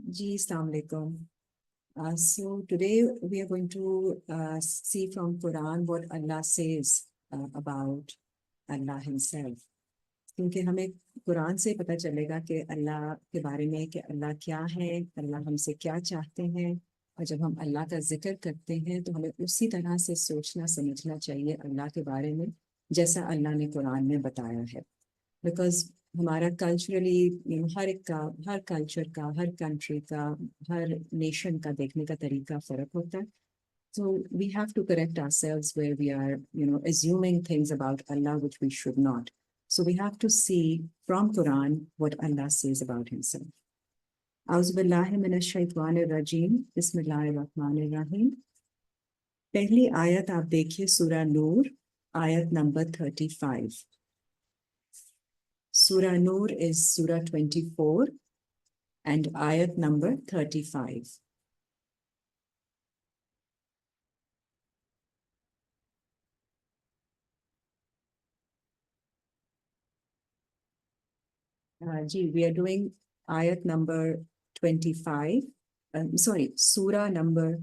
Ji, Assalamu alaikum. So today we are going to see from Quran what Allah says about Allah Himself. क्योंकि हमें कुरान से पता चलेगा कि अल्लाह के बारे में कि अल्लाह क्या है, अल्लाह हमसे क्या चाहते हैं। और जब हम अल्लाह का जिक्र करते हैं तो हमें उसी तरह से सोचना समझना चाहिए अल्लाह के बारे में जैसा अल्लाह ने कुरान में बताया है। बिकॉज हमारा कल्चरली हर एक का, हर कल्चर का, हर कंट्री का, हर नेशन का देखने का तरीका फर्क होता है. So we have to correct ourselves where we are, assuming things about Allah which we should not. So we have to see from Quran what Allah says about Himself. A'udhu billahi minash shaitanir rajim. Bismillahir rahmanir rahim. पहली आयत आप देखिए सूरह नूर, आयत number 35. Surah Nur is Surah 24 and ayat number 35. We are doing ayat number 25. Sorry, Surah number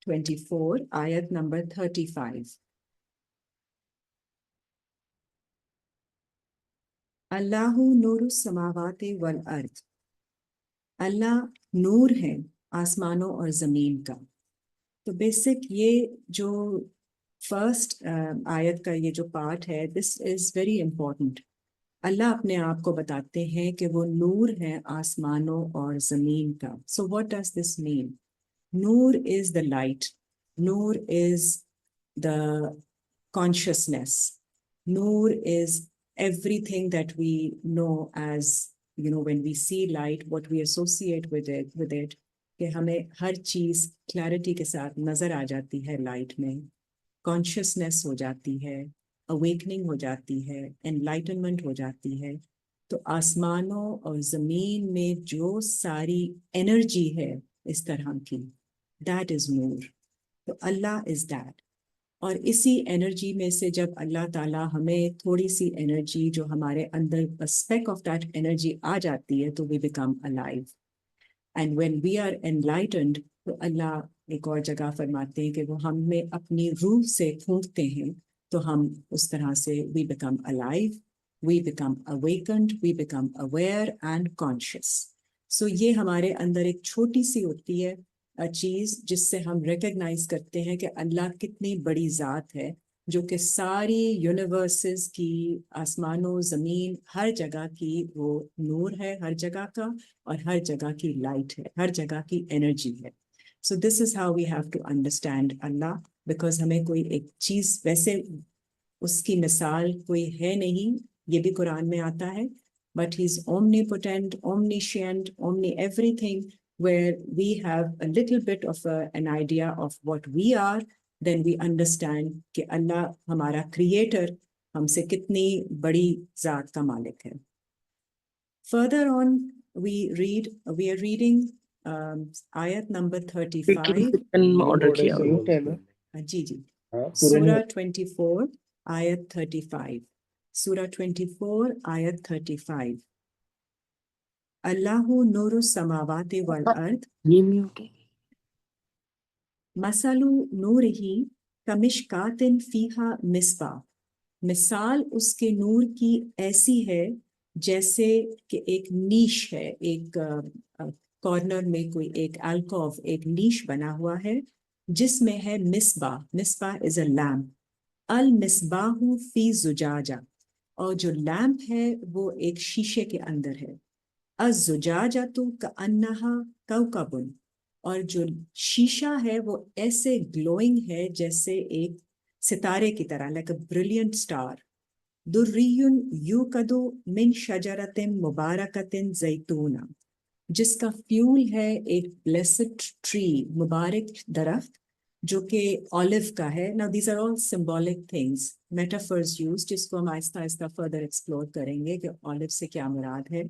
24, ayat number 35. Allahu nuru samawati wal ard. अल्लाह नूर है आसमानों और ज़मीन का. तो बेसिक ये जो फर्स्ट आयत का ये जो पार्ट है, दिस इज़ वेरी इम्पोर्टेंट. अल्लाह अपने आप को बताते हैं कि वो नूर है आसमानों और ज़मीन का. So what does this mean? Noor is the light, Noor is the consciousness. Noor is everything that we know as, when we see light, what we associate with it, कि हमें हर चीज क्लैरिटी के साथ नजर आ जाती है लाइट में, consciousness हो जाती है, अवेकनिंग हो जाती है, एनलाइटनमेंट हो जाती है. तो आसमानों और जमीन में जो सारी एनर्जी है इस तरह की, दैट इज नूर. तो अल्लाह इज दैट. और इसी एनर्जी में से जब अल्लाह ताला हमें थोड़ी सी एनर्जी जो हमारे अंदर स्पेक ऑफ दैट एनर्जी आ जाती है तो we become alive. And when we are enlightened तो अल्लाह एक और जगह फरमाते हैं कि वो हमें अपनी रूह से फूंकते हैं तो हम उस तरह से we become alive, we become awakened, we become aware and conscious. So ये हमारे अंदर एक छोटी सी होती है चीज जिससे हम रिकग्नाइज करते हैं कि अल्लाह कितनी बड़ी जात है जो कि सारी यूनिवर्सेस की, आसमानों जमीन हर जगह की वो नूर है, हर जगह का, और हर जगह की लाइट है, हर जगह की एनर्जी है. So this is how we have to understand Allah. Because हमें कोई एक चीज वैसे उसकी मिसाल कोई है नहीं, ये भी कुरान में आता है, but he's omnipotent, omniscient, omni everything, where we have a little bit of an idea of what we are, then we understand कि अल्लाह हमारा क्रिएटर हमसे कितनी बड़ी जात का मालिक है. Further on, we are reading ayat number 35. Order किया हुआ है जी जी. Surah 24, ayat 35. Surah 24, ayat 35. Allahu nuru samawati wal ard. ये म्यूट है. मसलु नूरिही कमिशकातिन फीहा मिस्बा. मिसाल उसके नूर की ऐसी है जैसे कि एक नीश है, एक कॉर्नर में कोई एक अल्कोव, एक नीश बना हुआ है जिसमें है Misbah. Misbah is a lamp. अल मिस्बाहु फी जुजाजा. और जो लैम्प है वो एक शीशे के अंदर है. अज़ुजाजतु कअन्नहा कौकबुन. और जो शीशा है वो ऐसे ग्लोइंग है जैसे एक सितारे की तरह, लाइक अ ब्रिलियंट स्टार. दुर्रियुन यूकदु मिन शजरतिन मुबारकतिन जैतूना. जिसका फ्यूल है एक ब्लेस्ड ट्री, मुबारक दरख्त जो कि ऑलिव का है. Now these are all symbolic things, metaphors used, जिसको हम आहिस्ता आहिस्ता फर्दर एक्सप्लोर करेंगे कि ऑलिव से क्या मुराद है,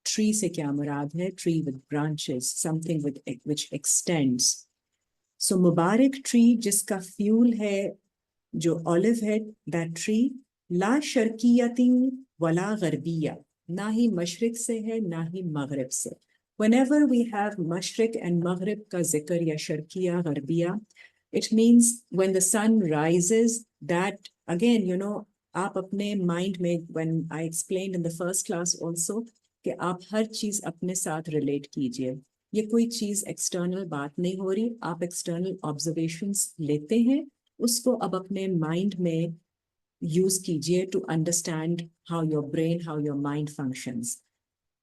ट्री से क्या मुराद है. Tree with branches, something with which x tends. So Mubarak tree जिसका फ्यूल है जो ऑलिव है, दैट ट्री. ला शर्कियतिन वला गरबिया. ना ही मशरिक से है ना ही मगरिब से. Whenever we have Mashriq and Maghrib ka zikr ya Sharqiya, Gharbiya, it means when the sun rises, that again, आप अपने mind में, when I explained in the first class also, कि आप हर चीज अपने साथ relate कीजिए. ये कोई चीज external बात नहीं हो रही, आप external observations लेते हैं, उसको अब अपने mind में use कीजिए to understand how your brain, how your mind functions.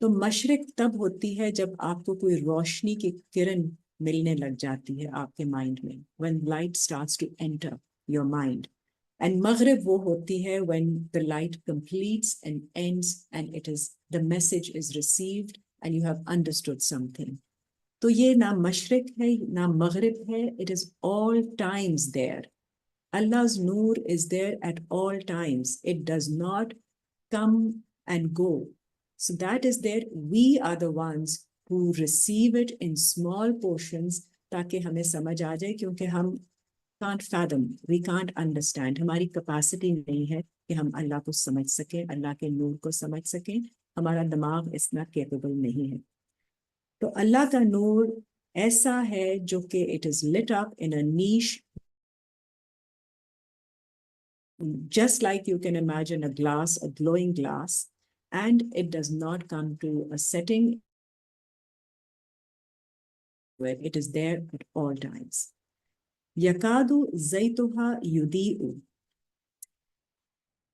तो मशरिक तब होती है जब आपको कोई रोशनी की किरण मिलने लग जाती है आपके माइंड में, when light starts to enter your mind. And maghrib वो होती है when the light completes and ends and the message is received and you have understood something. तो ये ना मशरिक है ना मगरिब है, it is all times there. Allah's noor is there at all times. It does not come and go. So that is there. We are the ones who receive it in small portions ताकि हमें समझ आ जाए, क्योंकि हम can't fathom, we can't understand. हमारी capacity नहीं है कि हम अल्लाह को समझ सकें, अल्लाह के नूर को समझ सकें. हमारा दिमाग इतना capable नहीं है. तो अल्लाह का नूर ऐसा है जो कि it is lit up in a niche, just like you can imagine a glass, a glowing glass, and it does not come to a setting where it is there at all times. Yakadu zaytuha yudi'u.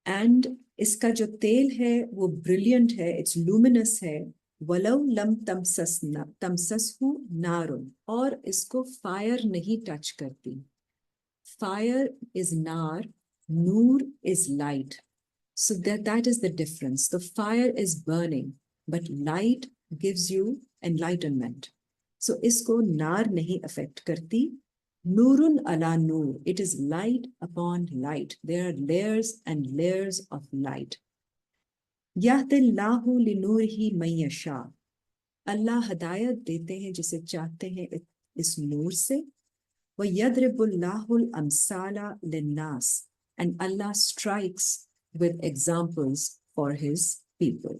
And इसका जो तेल है वो brilliant है, it's luminous है. वलौ lump तमससहु नारुन, और इसको fire नहीं टच करती. Fire is nar, noor is light. So that is the difference. The fire is burning, but light gives you enlightenment. So इसको नार नहीं affect करती. Nurun ala nur. It is light upon light. There are layers and layers of light. Yahdillahu li nurihi man yasha. Allah हदायत देते हैं जिसे चाहते हैं इस नूर से. व यद्रिबुल्लाहु al-amsala lin-nas. And Allah strikes with examples for his people.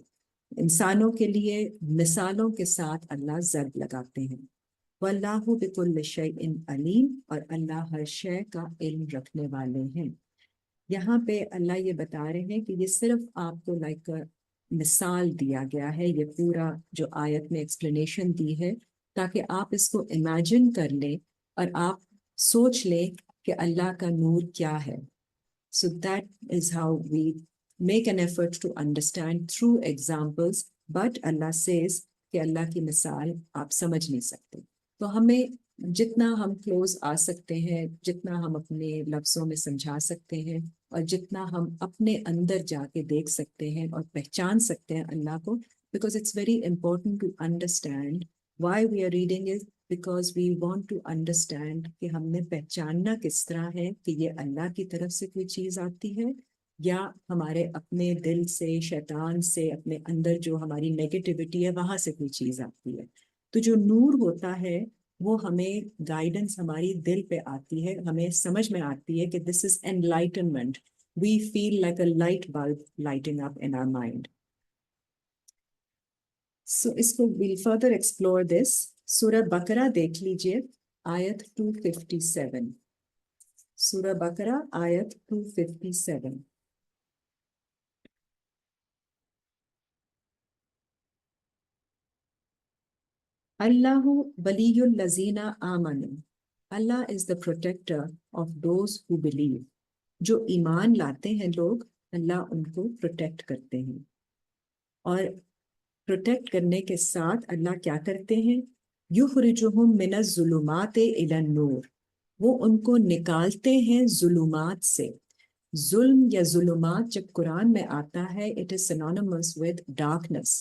इंसानों के लिए मिसालों के साथ अल्लाह ज़र्ब लगाते हैं. वल्लाहु बिकुल्लि शैइन अलीम, और अल्लाह हर शय का इल्म रखने वाले हैं. यहाँ पे अल्लाह ये बता रहे हैं कि ये सिर्फ आपको लाइक मिसाल दिया गया है, ये पूरा जो आयत में एक्सप्लेनेशन दी है ताकि आप इसको इमेजिन कर लें और आप सोच लें कि अल्लाह का नूर क्या है. So that is how we make an effort to understand through examples, but Allah says कि अल्लाह की मिसाल आप समझ नहीं सकते. तो हमें जितना हम क्लोज आ सकते हैं, जितना हम अपने लफ्ज़ों में समझा सकते हैं, और जितना हम अपने अंदर जाके देख सकते हैं और पहचान सकते हैं अल्लाह को, because it's very important to understand why we are reading it, because we want to understand कि हमने पहचानना किस तरह है कि ये अल्लाह की तरफ से कोई चीज़ आती है या हमारे अपने दिल से, शैतान से, अपने अंदर जो हमारी नेगेटिविटी है वहां से कोई चीज़ आती है. तो जो नूर होता है वो हमें गाइडेंस हमारी दिल पे आती है, हमें समझ में आती है कि this is enlightenment. We feel like a light bulb lighting up in our mind. So इसको विल फर्दर एक्सप्लोर दिस. सूरह बकरा देख लीजिए, आयत 257. सूरह बकरा आयत 257. Allahu waliyul lazina amanu. Allah is the protector of those who believe. जो ईमान लाते हैं लोग, अल्लाह उनको प्रोटेक्ट करते हैं. और प्रोटेक्ट करने के साथ अल्लाह क्या करते हैं? युखरिजुहुम मिनज़ ज़ुलुमाति इलन नूर. वो उनको निकालते हैं जुलुमात से. जुल्म या जुलुमात जब कुरान में आता है, it is synonymous with darkness.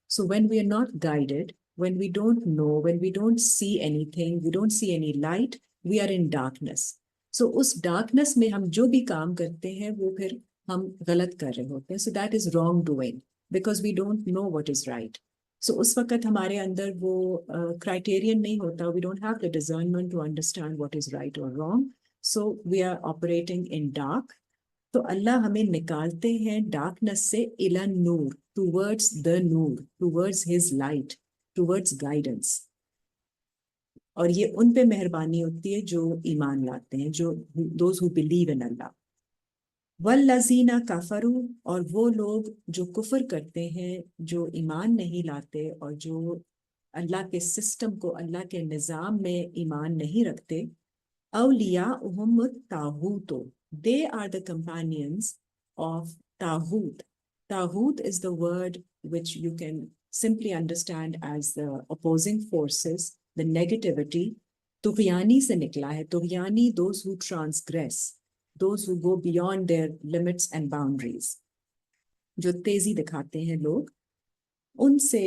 So when we are not guided, when we don't know, when we don't see anything, we don't see any light, we are in darkness. So उस darkness में हम जो भी काम करते हैं वो फिर हम गलत कर रहे होते हैं. So that is wrong doing because we don't know what is right. So उस वक़्त हमारे अंदर वो criterion नहीं होता. We don't have the discernment to understand what is right or wrong. So we are operating in dark. तो अल्लाह हमें निकालते हैं डार्कनेस से Elon Noor, towards the Noor, towards his light. Towards guidance, और ये उन पे मेहरबानी होती है जो ईमान लाते हैं, जो दोज हु बिलीव इन अल्लाह। वल्लज़ीना कफरू, और वो लोग जो कुफर करते हैं, जो ईमान नहीं लाते और जो अल्लाह के सिस्टम को, अल्लाह के निज़ाम में ईमान नहीं रखते, अवलिया उहुमुत तागूतो, they are the companions of तागूत। तागूत is the word which you can simply understand as the opposing forces, the negativity। तुगयानी से निकला है, तुगयानी those who transgress, those who go beyond their limits and boundaries, जो तेजी दिखाते हैं लोग, उनसे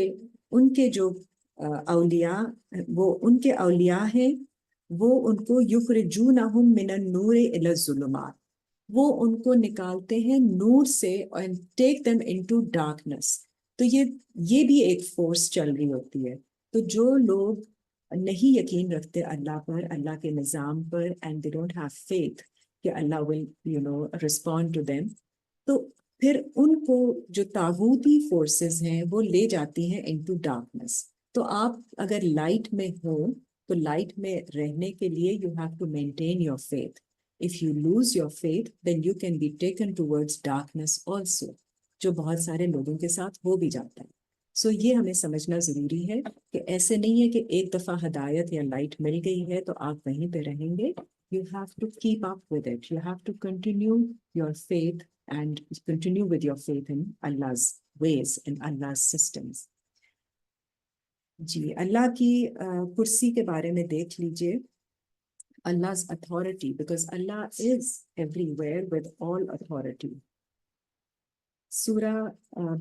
उनके जो औलिया, वो उनके औलिया हैं, वो उनको युखरिजूनहुम मिनन नूर इला ज़ुलुमात, वो उनको निकालते हैं नूर से and take them into darkness। तो ये भी एक फोर्स चल रही होती है। तो जो लोग नहीं यकीन रखते अल्लाह पर, अल्लाह के निज़ाम पर, and they don't have faith कि अल्लाह विल रिस्पॉन्ड टू देम, तो फिर उनको जो तागूती फोर्सेस हैं वो ले जाती हैं इनटू डार्कनेस। तो आप अगर लाइट में हो तो लाइट में रहने के लिए you have to maintain your faith. If you lose your faith then you can be taken towards darkness also, जो बहुत सारे लोगों के साथ हो भी जाता है। सो ये हमें समझना जरूरी है कि ऐसे नहीं है कि एक दफा हदायत या लाइट मिल गई है तो आप वहीं पे रहेंगे। You have to keep up with it, you have to continue your faith and continue with your faith in Allah's ways and Allah's systems। जी, अल्लाह की कुर्सी के बारे में देख लीजिए, Allah's authority, because Allah is everywhere with all authority। सूरह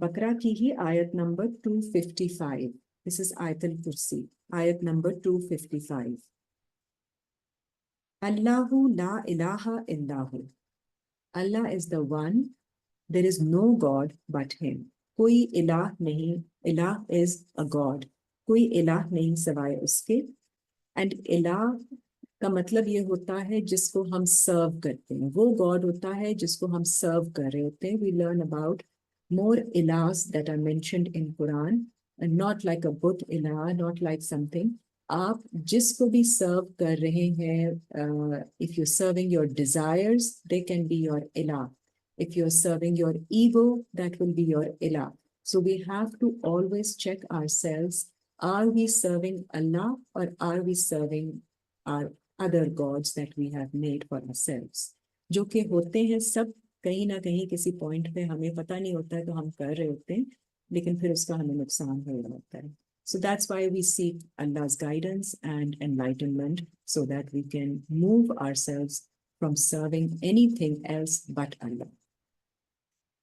बकरा की ही आयत नंबर 255, this is आयतुल कुर्सी, आयत नंबर 255। अल्लाहु ला इलाहा इल्लाहु, Allah is the one, there is no God but him। कोई इलाह नहीं, इलाह is a God, कोई इलाह नहीं सिवाय उसके। एंड इलाह का मतलब ये होता है जिसको हम सर्व करते हैं, वो गॉड होता है जिसको हम सर्व कर रहे होते हैं। वी लर्न अबाउट मोर इलाहs that are mentioned in Quran, and not like a बुत इलाह, not like something। आप जिसको भी सर्व कर रहे हैं, if you're serving your desires, they can be your ilah। If you're serving your ego, that will be your ilah। So we have to always check ourselves, are we serving Allah or are we serving our other gods that we have made for ourselves? जो कि होते हैं सब कहीं ना कहीं किसी point पे हमें पता नहीं होता है तो हम कर रहे होते हैं, लेकिन फिर उसका हमें नुकसान हो रहा होता है। So that's why we seek Allah's guidance and enlightenment, so that we can move ourselves from serving anything else but Allah।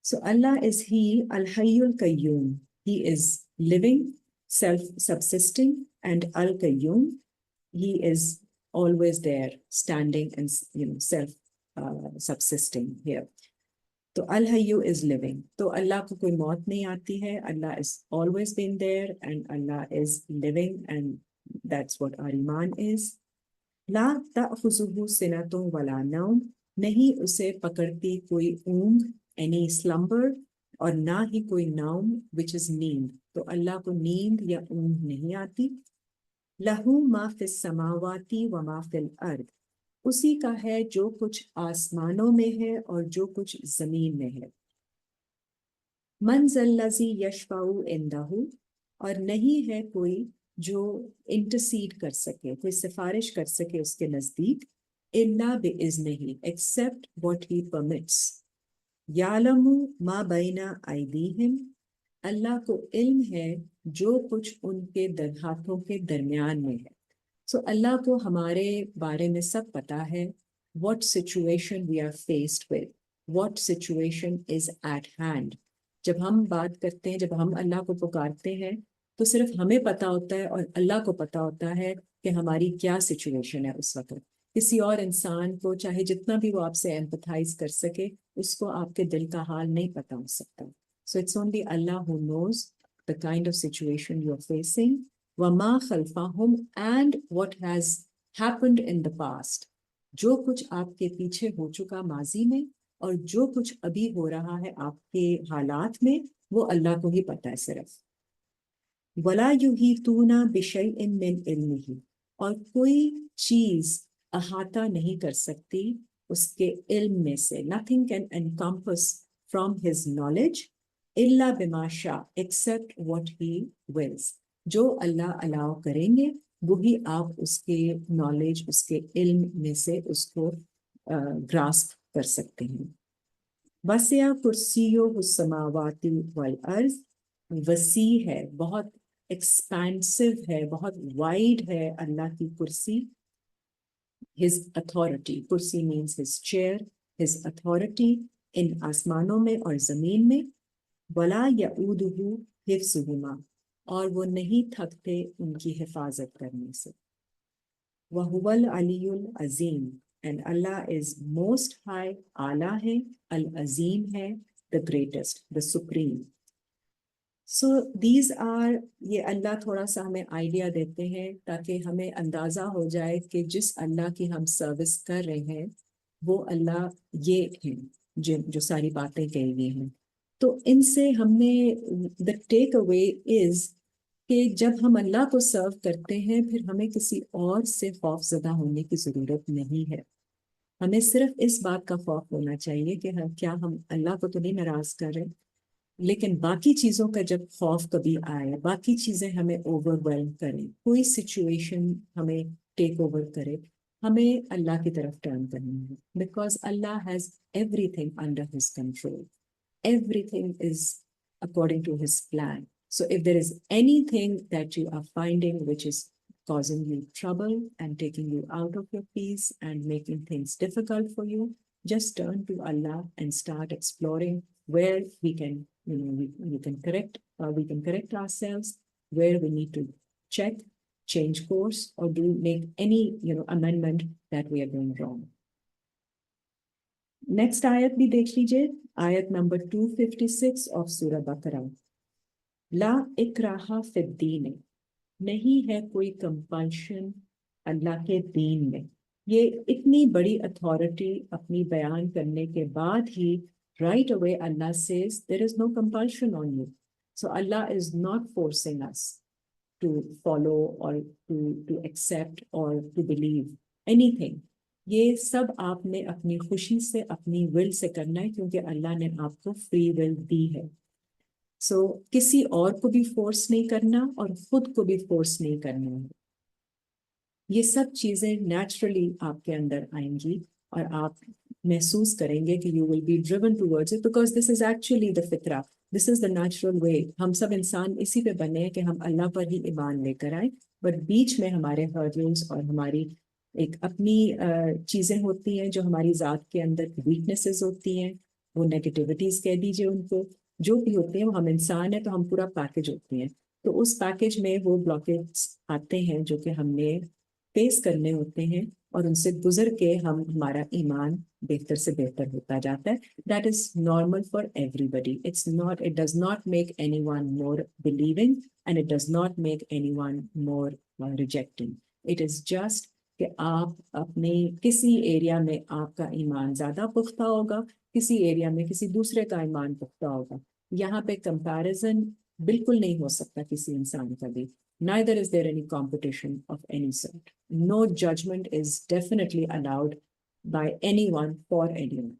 So Allah is He, Al-Hayyul Qayyum. He is living, self-subsisting, and Al-Qayyum, He is always there, standing and self-subsisting here। तो Al-Hayyu is living, तो अल्लाह को कोई मौत नहीं आती है। Allah is always been there and Allah is living, and that's what our iman is। ला तअखुज़ुहु सिनतुन वला नौम, नहीं उसे पकड़ती कोई ऊँघ, any slumber, और ना ही कोई नौम which is नींद। तो अल्लाह को नींद या ऊँघ नहीं आती। लहू मा फिस समावाती व मा फिल अर्द, उसी का है जो कुछ आसमानों में है और जो कुछ जमीन में है। मन ज़ल्लज़ी यशफ़अउ इंदहु, और नहीं है कोई जो इंटरसीड कर सके, कोई सिफारिश कर सके उसके नजदीक, इल्ला बिइज़्निही, एक्सेप्ट व्हाट ही परमिट्स। यालमु मा बैना अयदीहिम, अल्लाह को इल्म है जो कुछ उनके हाथों के दरमियान में है। सो अल्लाह को हमारे बारे में सब पता है, what situation we are faced with, what situation is at hand। जब हम बात करते हैं, जब हम अल्लाह को पुकारते हैं तो सिर्फ हमें पता होता है और अल्लाह को पता होता है कि हमारी क्या सिचुएशन है उस वक्त। किसी और इंसान को चाहे जितना भी वो आपसे एम्पथाइज कर सके, उसको आपके दिल का हाल नहीं पता हो सकता। So it's only Allah who knows the kind of situation you are facing, वमा खल्फाहुम, and what has happened in the past, जो कुछ आपके पीछे हो चुका माजी में और जो कुछ अभी हो रहा है आपके हालात में, वो अल्लाह को ही पता है सिर्फ। वला युहीतूना बिशैइन मिन इल्मिही, और कोई चीज अहाता नहीं कर सकती उसके इल्म में से, nothing can encompass from his knowledge इल्ला बिमा शा, एक्सेप्ट व्हाट ही विल्स। जो अल्लाह अलाउ करेंगे वही आप उसके नॉलेज, उसके इल्म में से उसको ग्रास्प कर सकते हैं। वसिया कुर्सियो समावाति वल अर्ज, वसी है, बहुत एक्सपेंसिव है, बहुत वाइड है अल्लाह की कुर्सी। हिज अथॉरिटी, कुर्सी means his chair, his authority in आसमानों में और जमीन में। वला यऊदुहु हिफ्जुहुमा, और वो नहीं थकते उनकी हिफाजत करने से। वहुवल अलीयुल अजीम, and Allah is most high, आला है, अल अजीम है, the greatest, the supreme. So these are, ये अल्लाह थोड़ा सा हमें आइडिया देते हैं ताकि हमें अंदाजा हो जाए कि जिस अल्लाह की हम सर्विस कर रहे हैं वो अल्लाह ये हैं जो सारी बातें कही गई हैं। तो इनसे हमने द टेक अवे इज कि जब हम अल्लाह को सर्व करते हैं फिर हमें किसी और से खौफजदा होने की जरूरत नहीं है। हमें सिर्फ इस बात का खौफ होना चाहिए कि क्या हम अल्लाह को तो नहीं नाराज कर रहे, लेकिन बाकी चीजों का जब खौफ कभी आए, बाकी चीजें हमें ओवरवेल्म करें, कोई सिचुएशन हमें टेक ओवर करे, हमें अल्लाह की तरफ टर्न करना है, because Allah has everything under his control, everything is according to his plan. So if there is anything that you are finding which is causing you trouble and taking you out of your peace and making things difficult for you, just turn to Allah and start exploring where we can, we can correct ourselves, where we need to check, change course, or make any, amendment that we are doing wrong. Next आयत भी देख लीजिए, आयत number 256 of सूरह बकरा। ला इकराहा फिद्दीन, नहीं है कोई कंपल्शन अल्लाह के दीन में। ये इतनी बड़ी अथॉरिटी अपनी बयान करने के बाद ही right away Allah says there is no compulsion on you. So Allah is not forcing us to follow or to accept or to believe anything. ये सब आपने अपनी खुशी से, अपनी विल से करना है, क्योंकि अल्लाह ने आपको फ्री विल दी है। सो किसी और को भी फोर्स नहीं करना और खुद को भी फोर्स नहीं करना है। ये सब चीजें नेचुरली आपके अंदर आएंगी और आप महसूस करेंगे कि you will be driven towards it, because this is actually the फितरा, this is the natural way. हम सब इंसान इसी पे बने हैं कि हम अल्लाह पर ही ईमान लेकर आए, बट बीच में हमारे हर्डल्स और हमारी एक अपनी चीजें होती हैं जो हमारी जात के अंदर वीकनेसेस होती हैं, वो नेगेटिविटीज कह दीजिए उनको, जो भी होते हैं, वो हम इंसान है तो हम पूरा पैकेज होती हैं। तो उस पैकेज में वो ब्लॉकेज आते हैं जो कि हमने फेस करने होते हैं, और उनसे गुजर के हमारा ईमान बेहतर से बेहतर होता जाता है। That is normal for everybody, it does not make anyone more believing and it does not make anyone more rejecting. It is just कि आप अपने किसी एरिया में आपका ईमान ज्यादा पुख्ता होगा, किसी एरिया में किसी दूसरे का ईमान पुख्ता होगा। यहाँ पे कंपैरिजन बिल्कुल नहीं हो सकता किसी इंसान का भी। Neither is there any competition of any sort. No judgment is definitely allowed by anyone for anyone.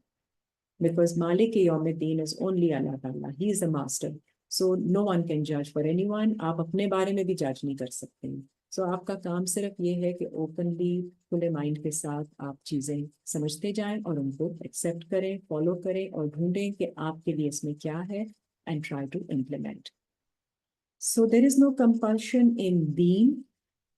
Because Malik Yawmiddin is only Allah Ta'ala. He is the master. So no one can judge for anyone. आप अपने बारे में भी जज नहीं कर सकते हैं। So आपका काम सिर्फ ये है कि ओपनली, खुले माइंड के साथ आप चीजें समझते जाएं और उनको एक्सेप्ट करें, फॉलो करें और ढूंढें कि आपके लिए इसमें क्या है, and try to implement. So there is no compulsion in दीन।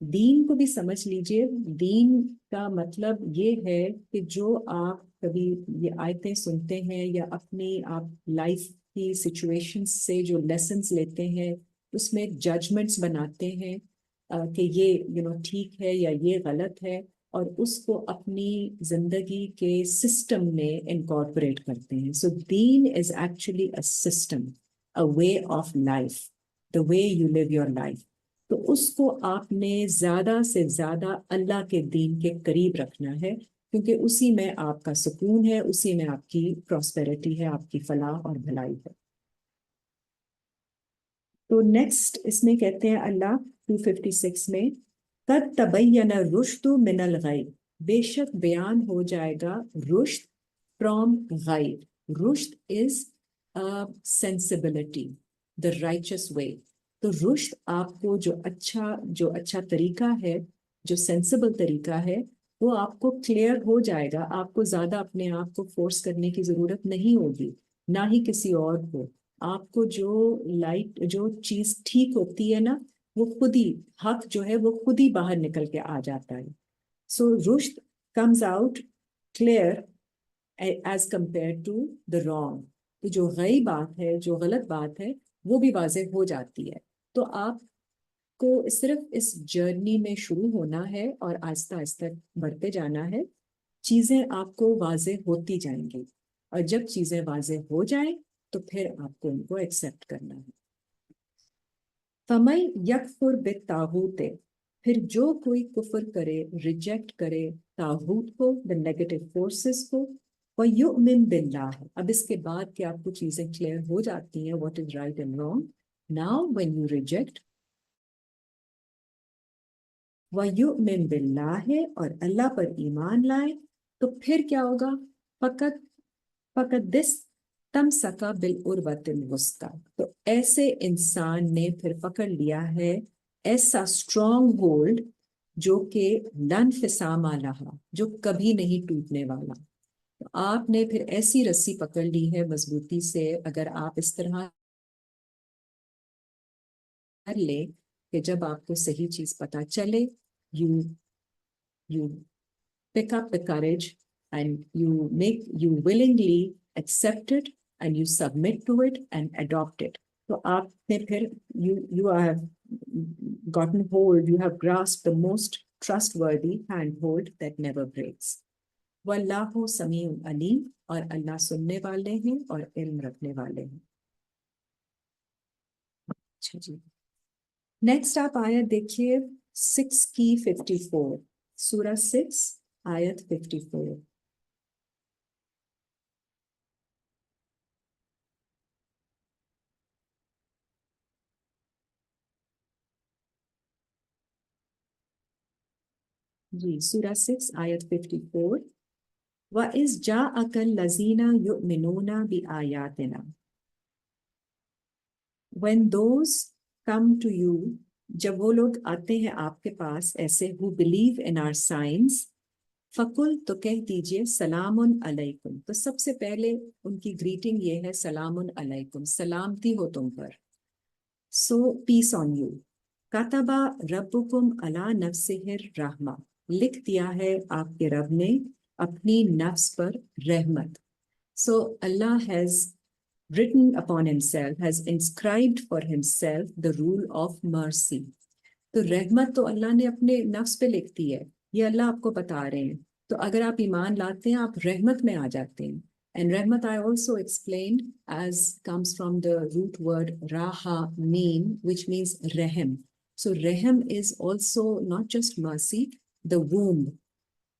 दीन को भी समझ लीजिए। दीन का मतलब ये है कि जो आप कभी ये आयतें सुनते हैं या अपनी आप लाइफ की सिचुएशंस से जो लेसन्स लेते हैं, उसमें जजमेंट्स बनाते हैं कि ये ठीक है या ये गलत है, और उसको अपनी जिंदगी के सिस्टम में इनकॉर्पोरेट करते हैं। सो दीन is actually a system, a way of life, the way you live your life. तो उसको आपने ज्यादा से ज्यादा अल्लाह के दीन के करीब रखना है, क्योंकि उसी में आपका सुकून है, उसी में आपकी प्रॉस्पेरिटी है, आपकी फलाह और भलाई है। तो नेक्स्ट इसमें कहते हैं अल्लाह 256 में, कद तबय्यन रुश्दु मिनल गय, बेशक बयान हो जाएगा रुश्द फ्रॉम गय। Rushd is sensibility, the righteous वे। तो रुश्द आपको जो अच्छा तरीका है, जो सेंसिबल तरीका है, वो आपको क्लियर हो जाएगा। आपको ज्यादा अपने आप को फोर्स करने की जरूरत नहीं होगी, ना ही किसी और को। आपको जो चीज ठीक होती है ना, वो खुद ही, हक जो है वो खुद ही बाहर निकल के आ जाता है। सो रुश्द comes out clear as compared to the wrong. तो जो गई बात है, जो गलत बात है, वो भी वाज़ेह हो जाती है। तो आपको सिर्फ इस जर्नी में शुरू होना है और आहिस्ता आहिस्ता बढ़ते जाना है। चीजें आपको वाज़ेह होती जाएंगी, और जब चीजें वाज़ेह हो जाए तो फिर आपको उनको एक्सेप्ट करना है। फमई यकफुर बित्तागूत, फिर जो कोई कुफर करे, रिजेक्ट करे तागूत को, द नेगेटिव फोर्सेस को, व युमिन बिल्लाह। अब इसके बाद कि आपको चीजें क्लियर हो जाती हैं, what is right and wrong. Now when you reject, व युमिन बिल्लाह, और अल्लाह पर ईमान लाए, तो फिर क्या होगा। फकत फकत दिस तम सका बिल उर्वतिल वुस्का, तो ऐसे इंसान ने फिर पकड़ लिया है ऐसा स्ट्रॉन्ग होल्ड जो कि लन फिसामा लहा, जो कभी नहीं टूटने वाला। तो आपने फिर ऐसी रस्सी पकड़ ली है मजबूती से, अगर आप इस तरह कर ले कि जब आपको सही चीज पता चले, you you pick up the courage and you willingly accept it and you submit to it and adopt it. तो आपने फिर you have gotten hold, you have grasped the most trustworthy handhold that never breaks. वल्लाहु समीउन Aleem, और अल्लाह सुनने वाले हैं और इल्म रखने वाले हैं। अच्छा जी, नेक्स्ट आप आयत देखिए 6 की 54, सूरह 6 आयत 54। जी, सूरह 6 आयत 54। व इस जा अकल लजीना युमिनूना बि आयातिना, when those come to you, जब वो लोग आते हैं आपके पास ऐसे, who believe in our signs, फकुल, तो कह दीजिए सलामुन अलैकुम। तो सबसे पहले उनकी ग्रीटिंग ये है, सलामुन अलैकुम, सलामती हो तुम पर। सो पीस ऑन यू। कतबा रब्बुकुम अला नफ्सिहिर रहमा, लिख दिया है आपके रब ने अपनी नफ्स पर रहमत। सो अल्लाह has written upon himself, has inscribed for himself the rule of mercy. तो रहमत तो अल्लाह ने अपने नफ्स पे लिख दी है, ये अल्लाह आपको बता रहे हैं। तो अगर आप ईमान लाते हैं, आप रहमत में आ जाते हैं। And rahmat I also explained as comes from the root word raha mean, which means rehem. So rehem is also not just mercy, the womb.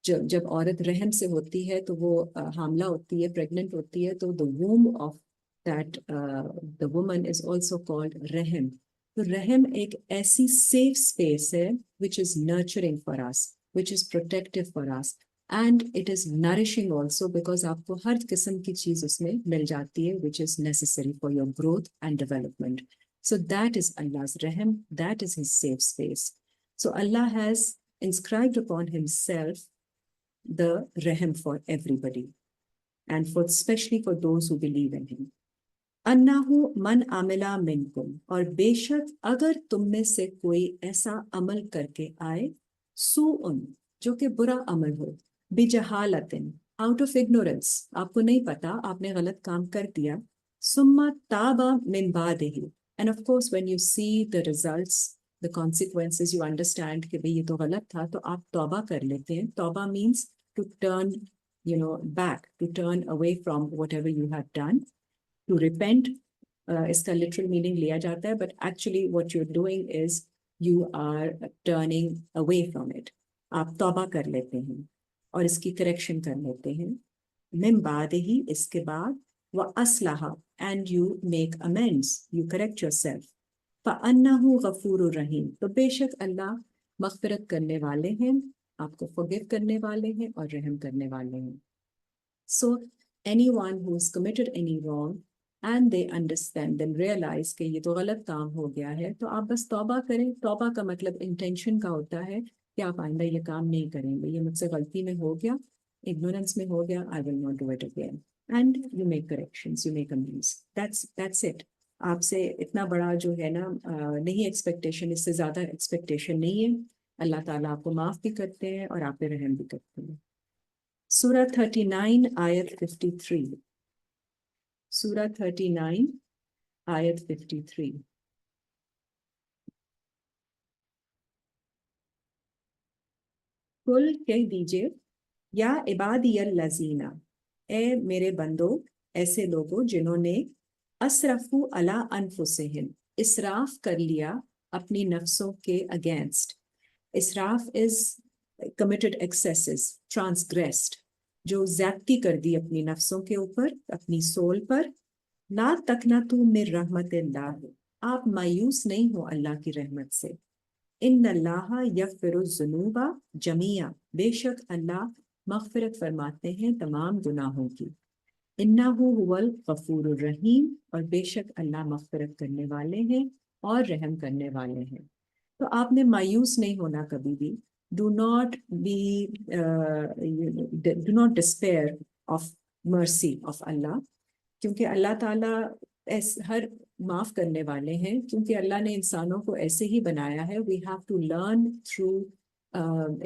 जब औरत रहम से होती है तो वो हामला होती है, प्रेग्नेंट होती है, तो the womb of that the woman is also called rehem. तो रहम एक ऐसी सेफ स्पेस है which is nurturing for us, which is protective for us, and it is nourishing also because आपको हर किस्म की चीज उसमें मिल जाती है which is necessary for your growth and development. So that is Allah's rehem, that is his safe space. So Allah has inscribed upon himself the rehem for everybody, and for especially for those who believe in him. अन्नाहु मन आमिला मिनकुम, और बेशक अगर तुम में से कोई ऐसा अमल करके आए, सूउन, जो कि बुरा अमल हो, बिजहालतिन, आउट ऑफ इग्नोरेंस, आपको नहीं पता, आपने गलत काम कर दिया, सुम्मा ताबा मिन बादिही, and of course when you see the results, the consequences, you understand कि भाई ये तो गलत था, तो आप तौबा कर लेते हैं। तौबा means to turn back, to turn away from whatever you have done, to repent. इसका literal meaning लिया जाता है, but actually what you're doing is you are turning away from it. आप तौबा कर लेते हैं और इसकी करेक्शन कर लेते हैं। मिन बाद ही, इसके बाद, व अस्लहा, and you make amends, you correct yourself. फ़अन्नहु गफूरुर रहीम, तो बेशक अल्लाह मग़फ़िरत करने वाले हैं, आपको फॉरगिव करने वाले हैं और रहम करने वाले हैं. So anyone who has committed any wrong and they understand then realize कि ये तो गलत काम हो गया है, तो आप बस तौबा करें. तौबा का मतलब इंटेंशन का होता है कि आप आइंदा ये काम नहीं करेंगे, ये मुझसे गलती में हो गया, इग्नोरेंस में हो गया, I will not do it again, and you make corrections, you make amends. That's it. आपसे इतना बड़ा जो है ना नहीं एक्सपेक्टेशन, इससे ज़्यादा एक्सपेक्टेशन नहीं है. अल्लाह ताला आपको माफ़ भी करते हैं और आप पे रहम भी करते हैं. Surah 39, Ayat 53. Surah 39, Ayat 53. कुल कह दीजिए, या इबादियल लजीना, ए मेरे बंदो, ऐसे लोगों जिन्होंने असरफू अला अनफुसिहिम, इसराफ कर लिया अपनी नफ्सों के अगेंस्ट. इसराफ इज कमिटेड एक्सेसेस, ट्रांसग्रेस्ड, जो ज्यादती कर दी अपनी नफ्सों के ऊपर, अपनी सोल पर. ला तकनतु मिर रहमतिल्लाह, आप मायूस नहीं हो अल्लाह की रहमत से. इन्नल्लाह यग़फ़िरुज़्ज़ुनूबा जमीआ, बेशक अल्लाह मग़फ़िरत फरमाते हैं तमाम गुनाहों की. इन्नहु हुवल गफ़ूरुर रहीम, और बेशक अल्लाह मग़फ़िरत करने वाले हैं और रहम करने वाले हैं. तो आपने मायूस नहीं होना कभी भी. Do not be do not despair of mercy of Allah, क्योंकि अल्लाह ताला हर माफ करने वाले हैं, क्योंकि अल्लाह ने इंसानों को ऐसे ही बनाया है. We have to learn through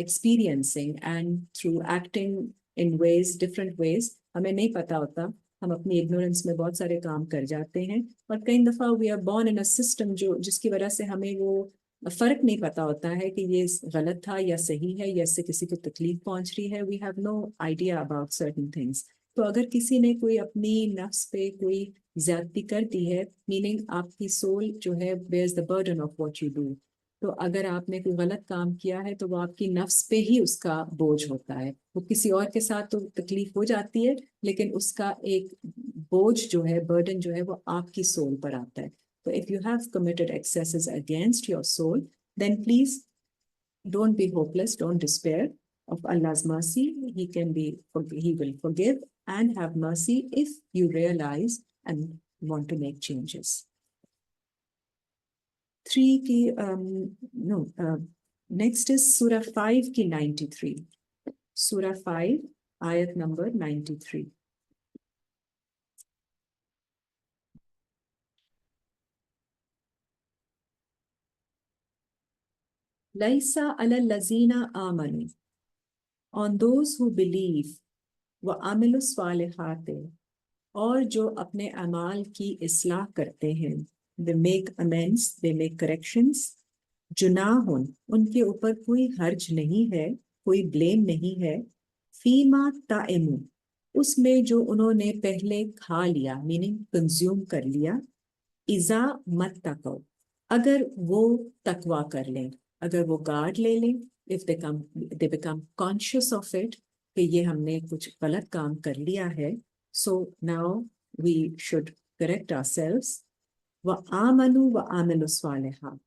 experiencing and through acting in ways, different ways. हमें नहीं पता होता, हम अपनी इग्नोरेंस में बहुत सारे काम कर जाते हैं, और कई दफ़ा we are born in a system जो जिसकी वजह से हमें वो फर्क नहीं पता होता है कि ये गलत था या सही है, या इससे किसी को तकलीफ पहुंच रही है. We have no idea about certain things. तो अगर किसी ने कोई अपनी नफ्स पे कोई ज्यादती कर दी है, मीनिंग आपकी सोल जो है bears the burden of what you do. तो अगर आपने कोई गलत काम किया है, तो वो आपकी नफ्स पे ही उसका बोझ होता है. वो किसी और के साथ तो तकलीफ हो जाती है, लेकिन उसका एक बोझ जो है, बर्डन जो है, वो आपकी सोल पर आता है. तो if you have committed excesses against your soul, then please don't be hopeless, don't despair of Allah's mercy. He will forgive and have mercy if you realize and want to make changes. 3 ki, no, next is Surah 5 ki 93. Surah 5, ayat number 93. Laisa ala lazina amanu, on those who believe, wa amilu salihate, और जो अपने अमाल की इस्लाह करते हैं, they make amends, they make corrections. जुनाहुन, उनके ऊपर कोई हर्ज नहीं है, कोई ब्लेम नहीं है. फीमा ताइमु, उसमें जो उन्होंने पहले खा लिया, मीनिंग कंज्यूम कर लिया. इजा मत तको, अगर वो तकवा कर लें, अगर वो गार्ड ले लें, if they become conscious of it कि ये हमने कुछ गलत काम कर लिया है, so now we should correct ourselves. Wa amanu wa amilu saliha,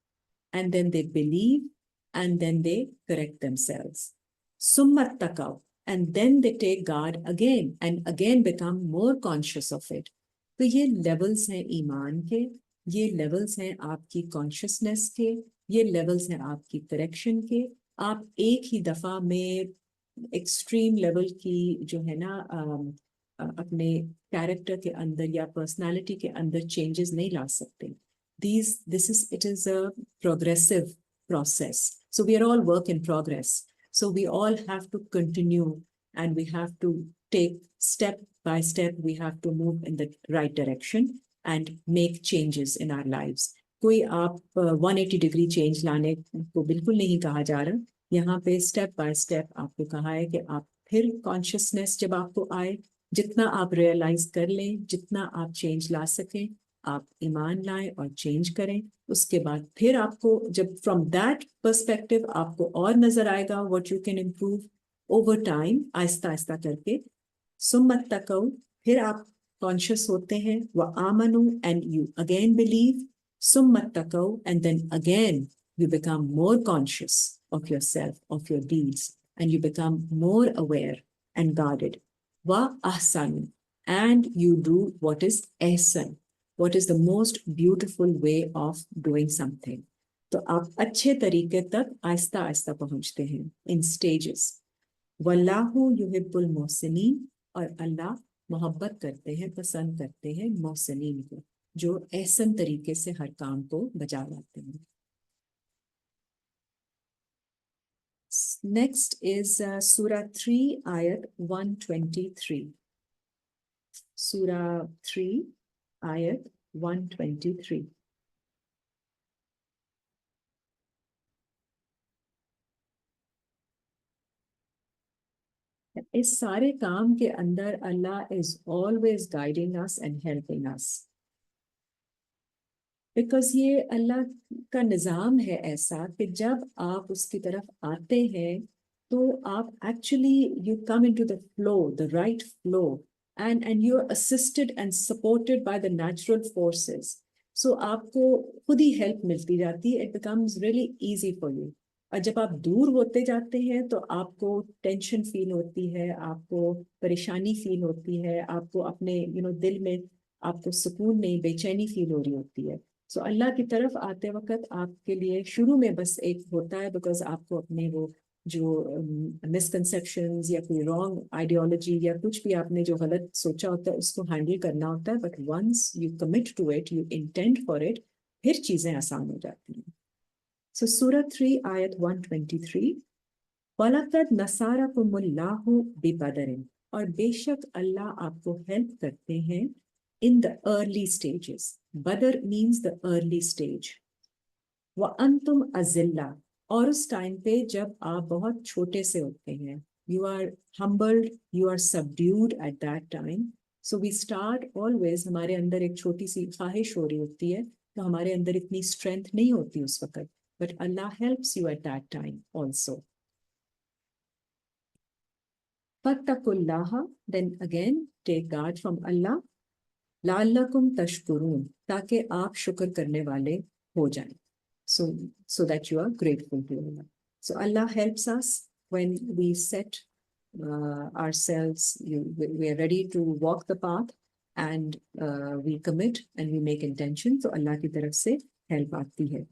and then they believe and then they correct themselves. Summa taqaw, and then they take guard again and again become more conscious of it. तो ये levels हैं ईमान के, ये levels हैं आपकी consciousness के, ये levels हैं आपकी करेक्शन के. आप एक ही दफा में एक्सट्रीम लेवल की जो है ना अपने कैरेक्टर के अंदर या पर्सनालिटी के अंदर चेंजेस नहीं ला सकते. It is a progressive process. So we are all work in progress. So we all have to continue, and we have to take step by step. We have to move in the right direction and make changes in our lives. कोई आप 180 degree change लाने को बिल्कुल नहीं कहा जा रहा. यहाँ पे स्टेप बाय स्टेप आपको कहा है कि आप फिर कॉन्शियसनेस जब आपको आए, जितना आप रियलाइज कर लें, जितना आप चेंज ला सकें, आप ईमान लाएं और चेंज करें. उसके बाद फिर आपको जब फ्रॉम दैट पर्सपेक्टिव आपको और नजर आएगा what you can improve over time, Aahista Aahista करके. सुम्मत तकौ, फिर आप कॉन्शियस होते हैं. व आमनु, and you again believe. Summa taqaw, and then again you become more conscious of yourself, of your deeds, and you become more aware and guarded. Wa ahsanu, and you do what is ahsan, what is the most beautiful way of doing something. तो आप अच्छे तरीके तक आहिस्ता आहिस्ता पहुंचते हैं in stages. वल्लाहु युहिब्बुल मोहसिनीन, और अल्लाह मोहब्बत करते हैं, पसंद करते हैं मोहसिनीन को, जो एहसन तरीके से हर काम को बजा लाते हैं. Next is Surah 3, Ayat 123. Surah 3, Ayat 123. इस सारे काम के अंदर अल्लाह is always guiding us and helping us. Because ये अल्लाह का निज़ाम है ऐसा कि जब आप उसकी तरफ आते हैं तो आप actually you come into the flow, the right flow, and you're assisted and supported by the natural forces. So आपको खुद ही हेल्प मिलती जाती है. It becomes really easy for you. और जब आप दूर होते जाते हैं तो आपको टेंशन फील होती है, आपको परेशानी फील होती है, आपको अपने दिल में आपको सुकून नहीं, बेचैनी फील हो रही होती है. सो अल्लाह की तरफ आते वक्त आपके लिए शुरू में बस एक होता है, बिकॉज आपको अपने वो जो मिसकंसेप्शंस या कोई रॉन्ग आइडियोलॉजी या कुछ भी आपने जो गलत सोचा होता है उसको हैंडल करना होता है. But once you commit to it, you intend for it, फिर चीजें आसान हो जाती हैं. सो सूरह 3 आयत 123. वलक़द नसारकुमुल्लाहु बिबदरिन, और बेशक अल्लाह आपको हेल्प करते हैं in the early stages. Badr means the early stage. wa antum azilla, और उस टाइम पे जब आप बहुत छोटे से होते हैं. You are humbled, you are subdued at that time. So we start always, हमारे अंदर एक छोटी सी ख्वाहिश हो रही होती है, तो हमारे अंदर इतनी स्ट्रेंथ नहीं होती उस वक्त. But Allah helps you at that time also. Fattakullaha, then again take guard from Allah. लाल्लकुम तशकुरून, ताकि आप शुक्र करने वाले हो जाएं. So that you are grateful to Allah. So Allah helps us when we set ourselves, we are ready to walk the path, and we commit and we make intention. So Allah की तरफ से help आती है.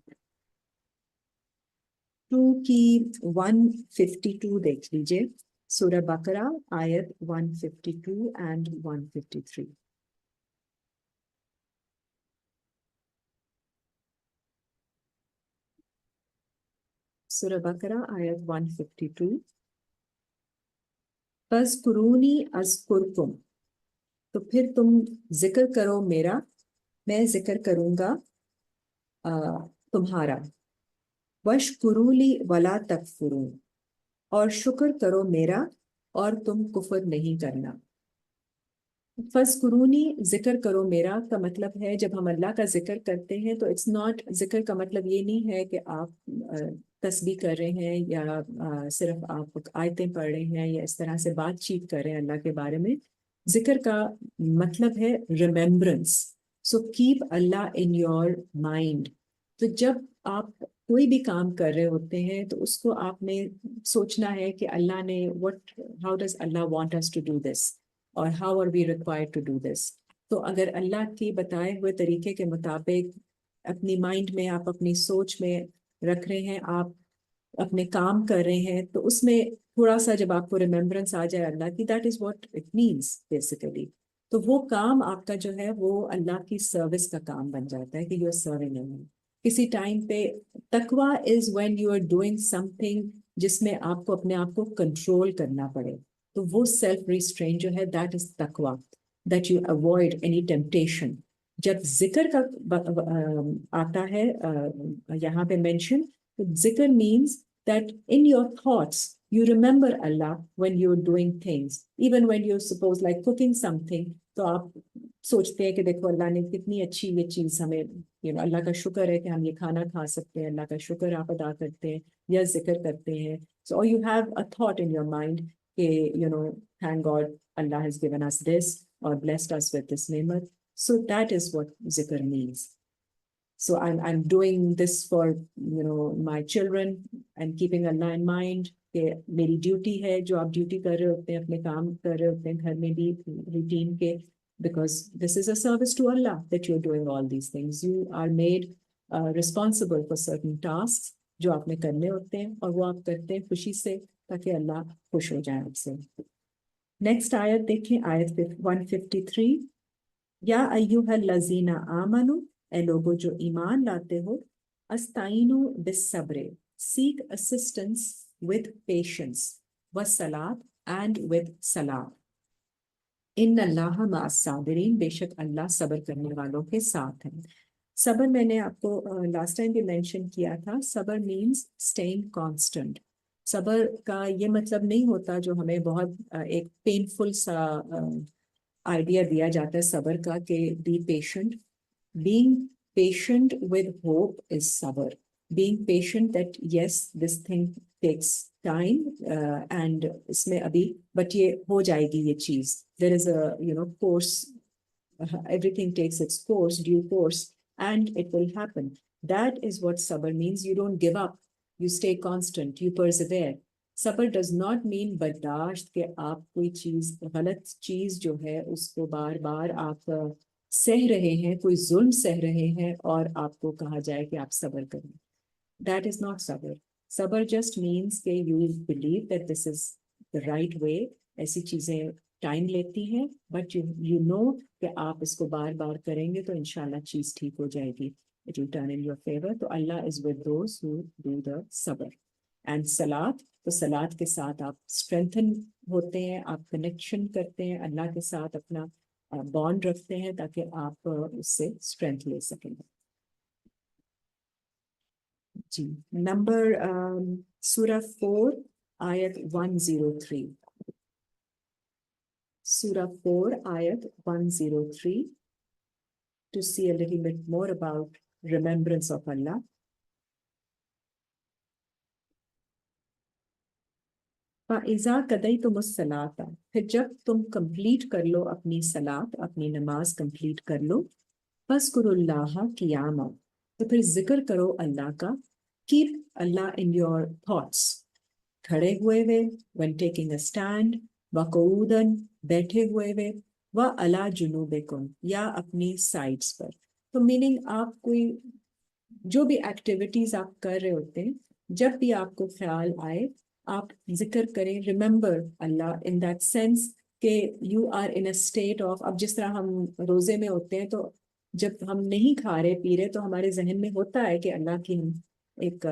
2 की 152 देख लीजिए. सूरह बकरा आयत 152 and 153. Surah Baqarah, ayat 152. फज़कुरूनी अज़कुरकुम, तो फिर तुम जिक्र करो मेरा, मैं जिक्र करूंगा तुम्हारा. वशकुरूली वला तकफुरून, और शुक्र करो मेरा और तुम कुफर नहीं करना. फज़कुरूनी, जिक्र करो मेरा का मतलब है जब हम अल्लाह का जिक्र करते हैं तो इट्स नॉट, जिक्र का मतलब ये नहीं है कि आप तस्बीह कर रहे हैं या सिर्फ आप आयतें पढ़ रहे हैं या इस तरह से बातचीत कर रहे हैं अल्लाह के बारे में. जिक्र का मतलब है remembrance. So keep Allah in your mind. तो जब आप कोई भी काम कर रहे होते हैं तो उसको आपने सोचना है कि अल्लाह ने how does Allah want us to do this, और how are we required to do this. तो अगर अल्लाह के बताए हुए तरीके के मुताबिक अपनी माइंड में, आप अपनी सोच में रख रहे हैं, आप अपने काम कर रहे हैं, तो उसमें थोड़ा सा जब आपको रिमेम्बरेंस आ जाए अल्लाह की, that is what it means basically. तो वो काम आपका जो है वो अल्लाह की सर्विस का काम बन जाता है कि यू आर सर्विंग हिम. किसी टाइम पे तकवा is when you are doing something जिसमें आपको अपने आप को कंट्रोल करना पड़े. तो वो सेल्फ रिस्ट्रेन जो है, दैट इज तकवा, that you avoid any temptation. जब जिक्र का आता है यहाँ पे मेंशन, तो जिक्र means that in your thoughts you remember Allah when you're doing things, even when you're suppose like cooking something. तो आप सोचते हैं कि देखो अल्लाह ने कितनी अच्छी ये चीज हमें, अल्लाह का शुक्र है कि हम ये खाना खा सकते हैं, अल्लाह का शुक्र आप अदा करते हैं या जिक्र करते हैं. So you have a thought in your mind कि thank God Allah has given us this or blessed us with this nemat. So that is what zikr means. So I'm doing this for my children and keeping Allah in mind कि मेरी duty है, जो आप duty कर रहे होते हैं, अपने काम कर रहे होते हैं घर में भी रूटीन के, because this is a service to Allah that you're doing all these things. You are made responsible for certain tasks जो आपने करने होते हैं, और वो आप करते हैं खुशी से ताकि अल्लाह खुश हो जाए आपसे. नेक्स्ट आयत देखें, आयत 153. या अय्युहल लजीना आमनु, ए लोगो जो ईमान लाते हो, अस्ताइनु बिस्सब्र, seek assistance with patience, वस्सलात and with salat. इन्न अल्लाह मअस साबिरीन, बेशक अल्लाह सब्र करने वालों के साथ है. सब्र मैंने आपको लास्ट टाइम भी मेंशन किया था. सब्र मीन्स स्टेइंग कांस्टेंट. सब्र का ये मतलब नहीं होता जो हमें बहुत एक पेनफुल सा आइडिया दिया जाता है सब्र का कि be patient. Being patient with hope is सब्र. Being patient that yes this thing takes time and इसमें अभी बट ये हो जाएगी ये चीज. There is a course, everything takes its course, due course, and it will happen. That is what sabr means. You don't give up, you stay constant, you persevere. सब्र does not mean बर्दाश्त के आप कोई चीज, गलत चीज जो है उसको बार बार आप सह रहे हैं, कोई जुल्म सह रहे हैं और आपको कहा जाए कि आप सब्र करें. That is not sabr. Sabr just means कि you believe that this is the right way. ऐसी चीजें टाइम लेती हैं, बट you know कि आप इसको बार बार करेंगे तो इंशाल्लाह चीज ठीक हो जाएगी. It will turn in your favor. तो Allah is with those who do the sabr. And salat, तो सलात के साथ आप स्ट्रेंथन होते हैं, आप कनेक्शन करते हैं अल्लाह के साथ, अपना बॉन्ड रखते हैं ताकि आप उससे स्ट्रेंथ ले सकें. जी, नंबर सूरह 4 आयत 103. Surah 4 ayat 103, to see a little bit more about remembrance of Allah. Faiza क़ज़य्तुमुस सलाता, फिर जब तुम कंप्लीट कर लो अपनी सलात, अपनी नमाज कंप्लीट कर लो, फ़ज़्कुरुल्लाह क़ियामा, तो फिर जिक्र करो अल्लाह का. Keep Allah in your thoughts, खड़े हुए वे, when taking a stand, वक़ूदन, बैठे हुए वे, व अला जुनूबिकुम, या अपनी साइड्स पर. तो मीनिंग आप कोई जो भी एक्टिविटीज आप कर रहे होते हैं, जब भी आपको ख्याल आए आप जिक्र करें, remember Allah in that sense कि you are in a state of. अब जिस तरह हम रोजे में होते हैं तो जब हम नहीं खा रहे पी रहे तो हमारे जहन में होता है कि अल्लाह की हम एक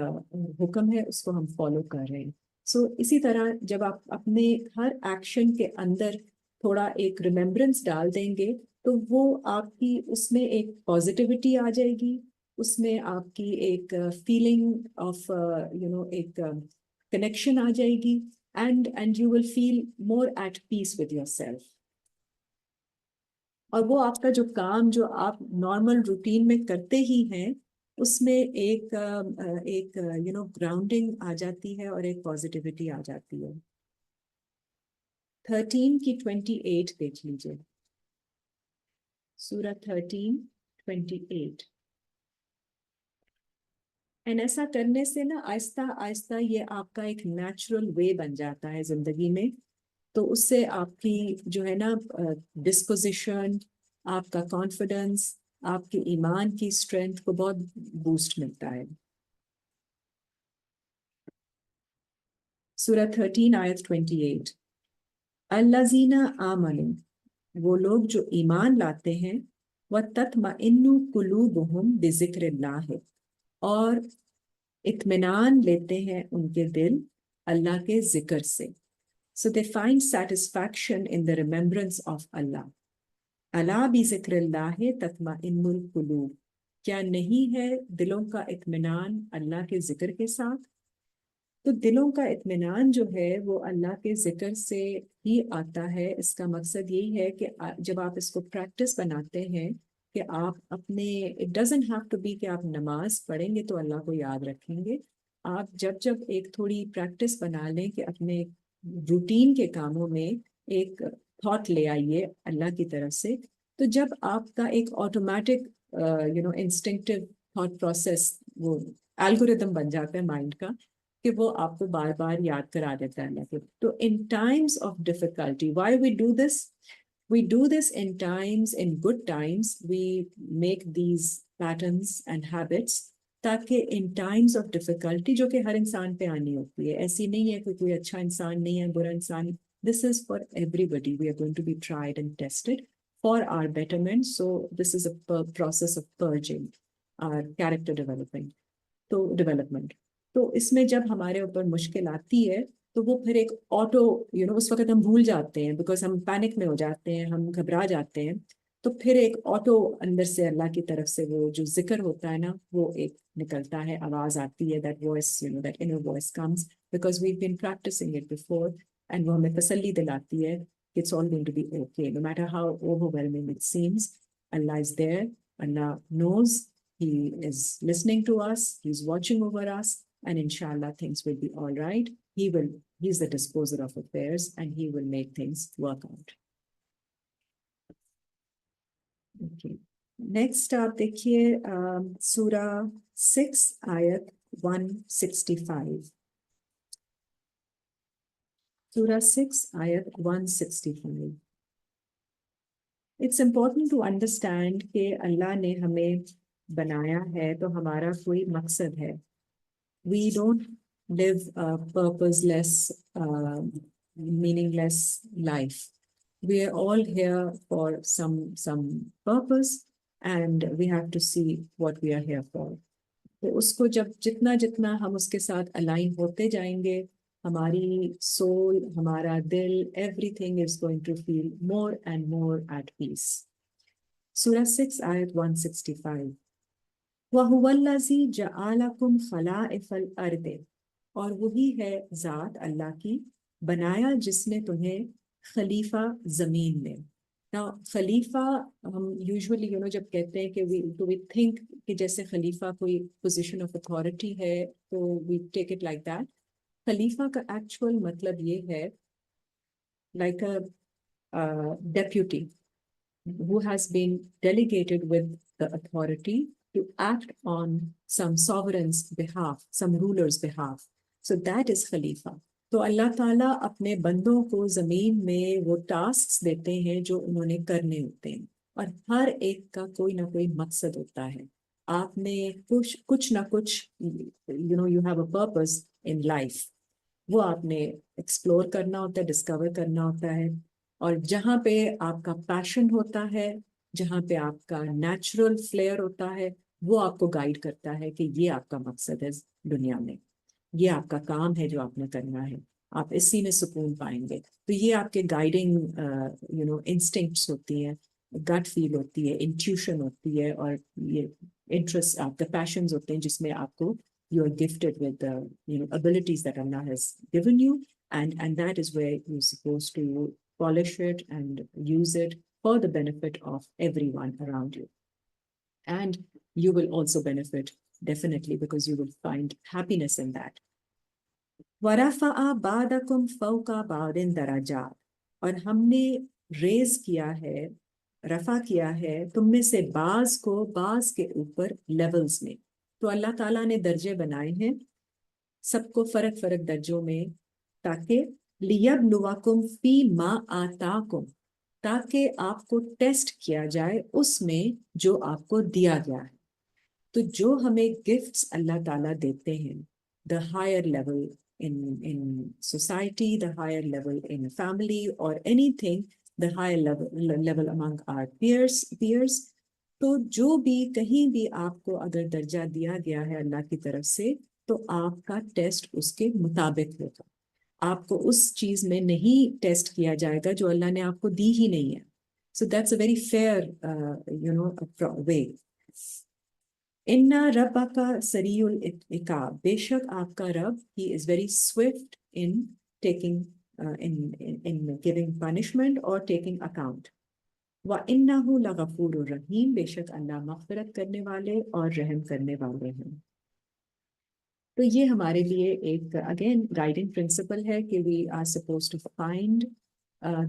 हुक्म है उसको हम फॉलो कर रहे हैं. सो इसी तरह जब आप अपने हर एक्शन के अंदर थोड़ा एक रिमेम्बरेंस डाल देंगे तो वो आपकी उसमें एक पॉजिटिविटी आ जाएगी, उसमें आपकी एक फीलिंग ऑफ एक कनेक्शन आ जाएगी, and you will feel more at peace with yourself. और वो आपका जो काम जो आप नॉर्मल रूटीन में करते ही हैं उसमें एक ग्राउंडिंग आ जाती है और एक पॉजिटिविटी आ जाती है. 13 की 28 देख लीजिए, सूरह 13:28. एंड ऐसा करने से ना आहिस्ता आहिस्ता ये आपका एक नेचुरल वे बन जाता है जिंदगी में. तो उससे आपकी जो है ना डिस्पोजिशन, आपका कॉन्फिडेंस, आपके ईमान की स्ट्रेंथ को बहुत बूस्ट मिलता है. सूरह 13 आयत 28. अल्लाज़ीना आमनु, वो लोग जो ईमान लाते हैं, व तत्मइन्नु कुलूबुहुम बिज़िक्रिल्लाह, और इत्मीनान लेते हैं उनके दिल अल्लाह के जिक्र से. So they find satisfaction in the remembrance of Allah. अला बिज़िक्रिल्लाह तत्मइन्नुल कुलूब, क्या नहीं है दिलों का इत्मीनान अल्लाह के जिक्र के साथ. तो दिलों का इत्मीनान जो है वो अल्लाह के जिक्र से ही आता है. इसका मकसद यही है कि जब आप इसको प्रैक्टिस बनाते हैं कि आप अपने, it doesn't have to be कि आप नमाज पढ़ेंगे तो अल्लाह को याद रखेंगे. आप जब जब एक थोड़ी प्रैक्टिस बना लें कि अपने रूटीन के कामों में एक थॉट ले आइए अल्लाह की तरफ से, तो जब आपका एक ऑटोमेटिक इंस्टिंक्टिव थॉट प्रोसेस, वो एल्गोरिदम बन जाता है माइंड का कि वो आपको बार बार याद करा देता है अल्लाह को. तो in times of difficulty, why we do this? We do this in times, in good times, we make these patterns and habits ताकि in times of difficulty, जो कि हर इंसान पे आनी होती है, ऐसी नहीं है कि कोई अच्छा इंसान नहीं है, बुरा इंसान. This is for everybody. We are going to be tried and tested for our betterment. So this is a process of purging our character development. तो इसमें जब हमारे ऊपर मुश्किल आती है तो वो फिर एक ऑटो, उस वक्त हम भूल जाते हैं, बिकॉज हम पैनिक में हो जाते हैं, हम घबरा जाते हैं. तो फिर एक ऑटो अंदर से अल्लाह की तरफ से वो जो जिक्र होता है ना, वो एक निकलता है, आवाज आती है, that voice, that inner voice comes because we been practicing it before. And वो हमें तसल्ली दिलाती है, it's all going to be okay, no matter how overwhelming it seems. Allah is there, Allah knows, he is listening to us, he's watching over us, and inshallah things will be all right. He's the disposer of affairs, and he will make things work out. Okay. Next आप देखिए सूरा 6 आयत 165. सूरा 6 आयत 165. It's important to understand कि Allah ने हमें बनाया है तो हमारा कोई मकसद है. We don't live a purposeless, meaningless life. We are all here for some purpose, and we have to see what we are here for. तो उसको जब जितना जितना हम उसके साथ अलाइन होते जाएंगे, हमारी सोल, हमारा दिल, everything is going to feel more and more at peace. Surah 6 ayat 165. वहुवल्लज़ी जअलकुम खलाइफल अर्द, और वही है जात अल्लाह की, बनाया जिसने तुम्हें खलीफा जमीन में. नाउ खलीफा, हम यूजुअली जब कहते हैं कि वी थिंक कि जैसे खलीफा कोई पोजीशन ऑफ अथॉरिटी है, तो we take it like that. खलीफा का एक्चुअल मतलब ये है like a deputy who has been delegated with the authority to act on some sovereign's behalf, some ruler's behalf. So that is Khalifa. तो अल्लाह ताला अपने बंदों को जमीन में वो टास्क देते हैं जो उन्होंने करने होते हैं, और हर एक का कोई ना कोई मकसद होता है. आपने कुछ ना कुछ, you have a purpose in life, वो आपने एक्सप्लोर करना होता है, डिस्कवर करना होता है. और जहाँ पे आपका पैशन होता है, जहाँ पे आपका नेचुरल फ्लेयर होता है, वो आपको गाइड करता है कि ये आपका मकसद है दुनिया में, ये आपका काम है जो आपने करना है, आप इसी में सुकून पाएंगे. तो ये आपके गाइडिंग इंस्टिंक्ट्स होती हैं, गट फील होती है, इंट्यूशन होती है, और ये इंटरेस्ट, आपके पैशंस होते हैं जिसमें आपको you are gifted with the abilities that Allah has given you, and that is where you're supposed to polish it and use it for the benefit of everyone around you. And you will also benefit definitely because you will find happiness in that. वरफ़अ बादकुम फ़ौक़ बादिन दराजात, और हमने raise किया है, रफा किया है तुम में से बाज को बाज के ऊपर लेवल्स में. तो अल्लाह ताला ने दर्जे बनाए हैं सबको फर्क फर्क दर्जों में, ताकि लियब्लुवकुम फी मा आताकुम, ताकि आपको टेस्ट किया जाए उसमें जो आपको दिया गया है. तो जो हमें गिफ्ट्स अल्लाह ताला देते हैं, the higher level in society, the higher level in a family or anything, the higher level among our peers. तो जो भी कहीं भी आपको अगर दर्जा दिया गया है अल्लाह की तरफ से, तो आपका टेस्ट उसके मुताबिक होगा. आपको उस चीज में नहीं टेस्ट किया जाएगा जो अल्लाह ने आपको दी ही नहीं है. So that's a very fair way. इन्ना रब्बका सरीउल इकाब, बेशक आपका रब, he is very swift in taking in giving punishment or taking account. व इन्नहु लगफूरुर रहीम, बेशक अल्लाह मग़फ़िरत करने वाले और रहम करने वाले हैं. तो ये हमारे लिए एक अगेन गाइडिंग प्रिंसिपल है कि we are supposed to find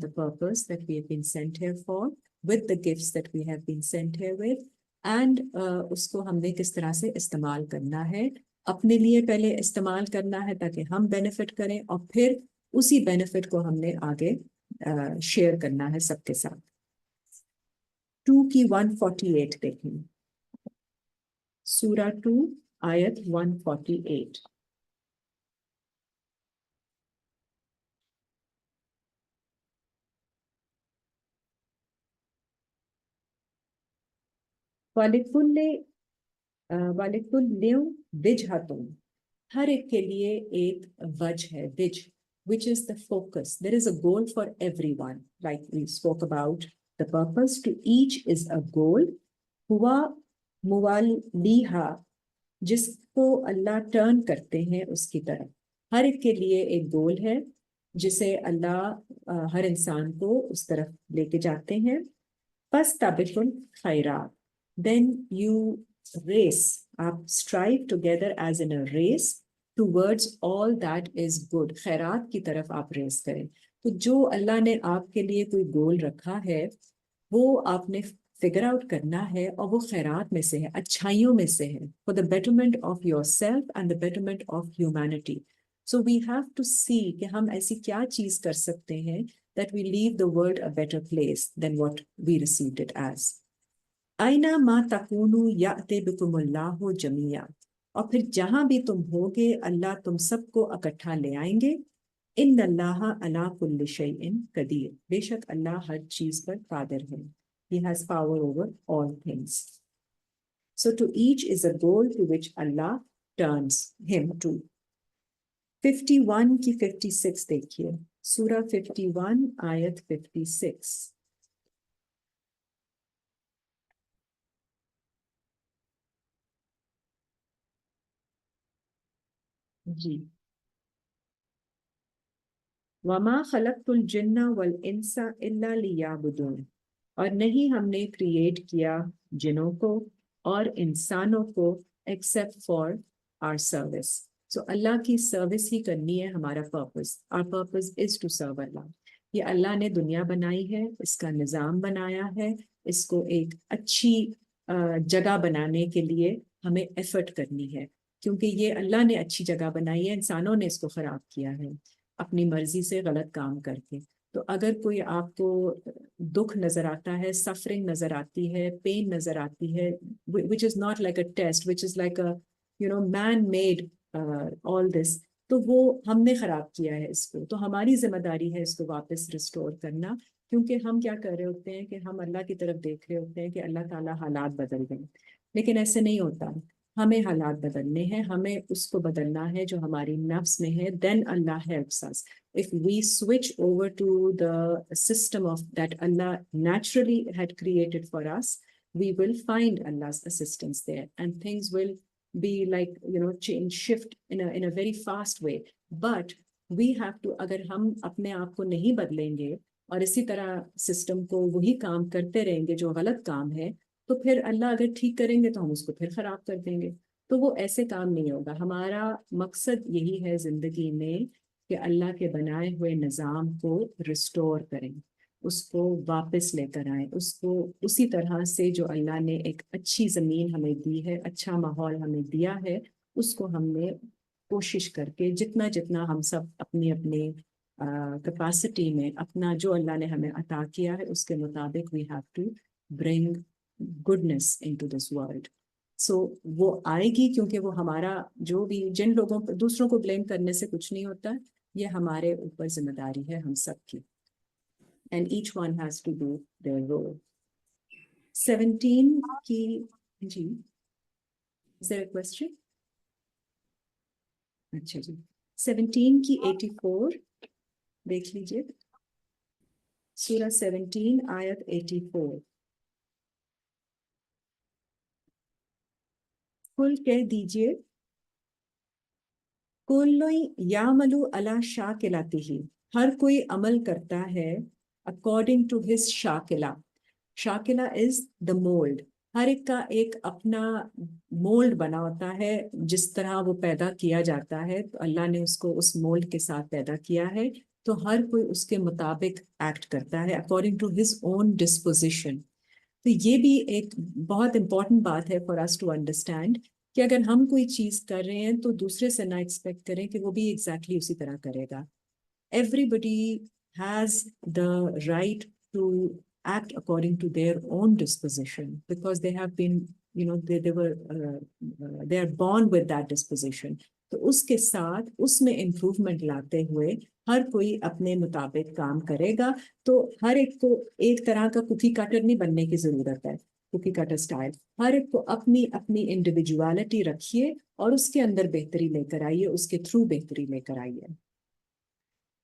the purpose that we have been sent here for with the gifts that we have been sent here with, and उसको हमने किस तरह से इस्तेमाल करना है। अपने लिए पहले इस्तेमाल करना है ताकि हम बेनिफिट करें, और फिर उसी बेनिफिट को हमने आगे शेयर करना है सबके साथ। 2 की 148 देखें, सूरा 2 आयत 148। वालिकुल्ले वालिकुल्लियु विजहतुन, हर एक के लिए एक वजह है, Vij, which is the focus. There is a goal for everyone. Like we spoke about, the purpose to each is a goal. हुआ मुवालिहा, जिसको अल्लाह टर्न करते हैं उसकी तरफ, हर एक के लिए एक गोल है जिसे अल्लाह हर इंसान को उस तरफ लेके जाते हैं। बस ताबिकुल खैरात, देन यू रेस, आप strive together as in a race towards all that is good, खैरात की तरफ आप रेस करें। तो जो अल्लाह ने आपके लिए कोई गोल रखा है वो आपने फिगर आउट करना है, और वो खैरात में से है, अच्छाइयों में से है, for the betterment of yourself and the betterment of humanity. So we have to see कि हम ऐसी क्या चीज कर सकते हैं that we leave the world a better place than what we received it as. आइना मा तकूनु याते बिकुमुल्लाहु जमिया, और फिर जहां भी तुम होगे अल्लाह तुम सबको इकट्ठा ले आएंगे। इन अल्लाह अला कुल्लि शैइन कदीर, बेशक अल्लाह हर चीज पर कादिर है। He has power over all things. So to each is a goal to which Allah turns him to. 51 की 56 देखिए, सूरा 51 आयत 56। जी, वमा खलक़तुल जिन्ना वल इंसा इल्ला लियाबुदून, और नहीं हमने क्रिएट किया जिनों को और इंसानों को accept for our service. So Allah की सर्विस ही करनी है हमारा purpose. Our purpose is to serve Allah. ये अल्लाह ने दुनिया बनाई है, इसका निज़ाम बनाया है, इसको एक अच्छी जगह बनाने के लिए हमें एफर्ट करनी है, क्योंकि ये अल्लाह ने अच्छी जगह बनाई है, इंसानों ने इसको खराब किया है अपनी मर्जी से गलत काम करके। तो अगर कोई आपको दुख नजर आता है, सफरिंग नजर आती है, पेन नजर आती है, which is not like a test, which is like a man made all this, तो वो हमने खराब किया है इसको, तो हमारी जिम्मेदारी है इसको वापस रिस्टोर करना। क्योंकि हम क्या कर रहे होते हैं कि हम अल्लाह की तरफ देख रहे होते हैं कि अल्लाह ताला हालात बदल दें, लेकिन ऐसे नहीं होता। हमें हालात बदलने हैं, हमें उसको बदलना है जो हमारी नफ्स में है, then Allah helps us. If we switch over to the system of that Allah naturally had created for us, we will find Allah's assistance there, and things will be like, change, shift in a very fast way. But we have to, अगर हम अपने आप को नहीं बदलेंगे और इसी तरह सिस्टम को वही काम करते रहेंगे जो गलत काम है, तो फिर अल्लाह अगर ठीक करेंगे तो हम उसको फिर खराब कर देंगे। तो वो ऐसे काम नहीं होगा। हमारा मकसद यही है जिंदगी में कि अल्लाह के बनाए हुए निज़ाम को रिस्टोर करें, उसको वापस लेकर आए, उसको उसी तरह से जो अल्लाह ने एक अच्छी ज़मीन हमें दी है, अच्छा माहौल हमें दिया है, उसको हमने कोशिश करके जितना जितना हम सब अपनी अपनी कैपेसिटी में अपना जो अल्लाह ने हमें अता किया है उसके मुताबिक we have to bring goodness into this world. So वो आएगी, क्योंकि वो हमारा जो भी, जिन लोगों पर दूसरों को ब्लेम करने से कुछ नहीं होता, ये हमारे ऊपर जिम्मेदारी है हम सब की, and each one has to do their role. 17 की, जी, इज देयर अ क्वेश्चन? अच्छा जी, 17 की 84 देख लीजिए, सूरा 17 आयत 84। कुल कह दीजिए, कुल्लुन यामलु अला शाकिलतिही, हर कोई अमल करता है अकॉर्डिंग टू हिज शाकिला। शाकिला इज द मोल्ड, हर एक का एक अपना मोल्ड बना होता है, जिस तरह वो पैदा किया जाता है तो अल्लाह ने उसको उस मोल्ड के साथ पैदा किया है, तो हर कोई उसके मुताबिक एक्ट करता है according to his own disposition. तो ये भी एक बहुत इंपॉर्टेंट बात है फॉर अस टू अंडरस्टैंड कि अगर हम कोई चीज कर रहे हैं तो दूसरे से ना एक्सपेक्ट करें कि वो भी एग्जैक्टली उसी तरह करेगा. Everybody has the right to act according to their own disposition because they have been, they are born with that disposition. तो उसके साथ उसमें इम्प्रूवमेंट लाते हुए हर कोई अपने मुताबिक काम करेगा. तो हर एक को एक तरह का कुकी कटर नहीं बनने की जरूरत है. कुकी कटर स्टाइल, हर एक को अपनी अपनी इंडिविजुअलिटी रखिए और उसके अंदर बेहतरी लेकर आइए, उसके थ्रू बेहतरी लेकर आइए.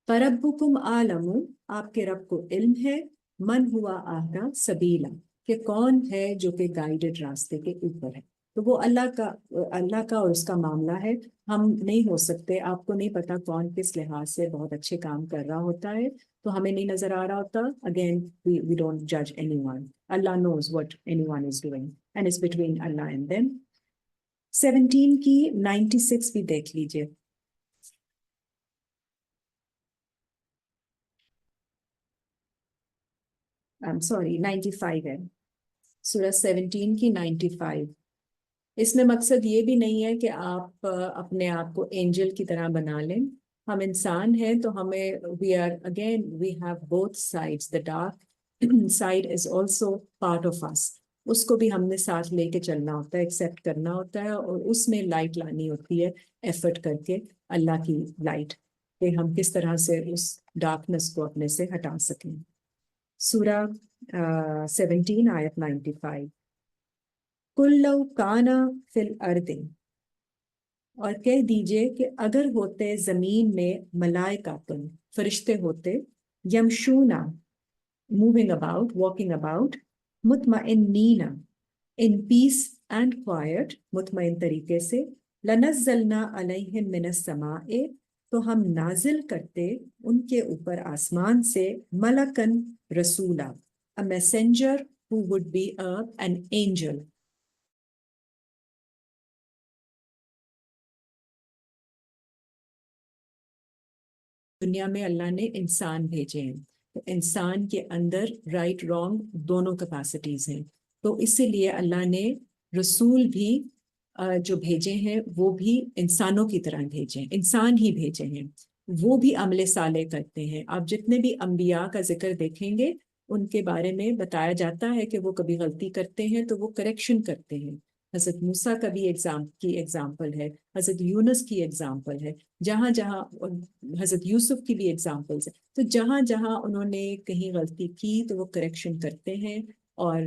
परब्बुकुम आलमु, आपके रब को इल्म है. मन हुआ आहदा सबीला, कि कौन है जो कि गाइडेड रास्ते के ऊपर है. तो वो अल्लाह का और उसका मामला है. हम नहीं हो सकते, आपको नहीं पता कौन किस लिहाज से बहुत अच्छे काम कर रहा होता है, तो हमें नहीं नजर आ रहा होता. अगेन वी डोंट जज anyone. Allah knows what anyone is doing and it's between Allah and them. 17 की 96 भी देख लीजिए. आई एम सॉरी, 95 है. सूरह 17 की 95. इसमें मकसद ये भी नहीं है कि आप अपने आप को एंजल की तरह बना लें. हम इंसान हैं तो हमें we have both sides. The dark side is also part of us. उसको भी हमने साथ लेके चलना होता है, एक्सेप्ट करना होता है और उसमें लाइट लानी होती है, एफर्ट करके अल्लाह की लाइट, कि हम किस तरह से उस डार्कनेस को अपने से हटा सकें. सूरह 17 आयत 95. कुल्लू काना फिल अर्दे, और कह दीजिए कि अगर होते जमीन में मलाइकातुन, फरिश्ते होते, यमशूना, मूविंग अबाउट, वॉकिंग अबाउट, मुतमइन्नीना, इन पीस एंड क्वाइट, मुतमइन तरीके से, लनज़्ज़लना अलैहिम मिनस समाए, तो हम नाजिल करते उनके ऊपर आसमान से मलकन रसूला, a messenger who would be an angel. दुनिया में अल्लाह ने इंसान भेजे हैं, तो इंसान के अंदर राइट रॉन्ग दोनों कैपेसिटीज हैं. तो इसीलिए अल्लाह ने रसूल भी जो भेजे हैं वो भी इंसानों की तरह भेजे हैं, इंसान ही भेजे हैं. वो भी अमले साले करते हैं. आप जितने भी अंबिया का जिक्र देखेंगे उनके बारे में बताया जाता है कि वो कभी गलती करते हैं तो वो करेक्शन करते हैं. हजरत मूसा का भी एग्जाम्पल है, हजरत यूनुस की एग्जाम्पल है, जहां जहां हजरत यूसुफ की भी एग्जाम्पल्स है. तो जहां जहां उन्होंने कहीं गलती की तो वो करेक्शन करते हैं. और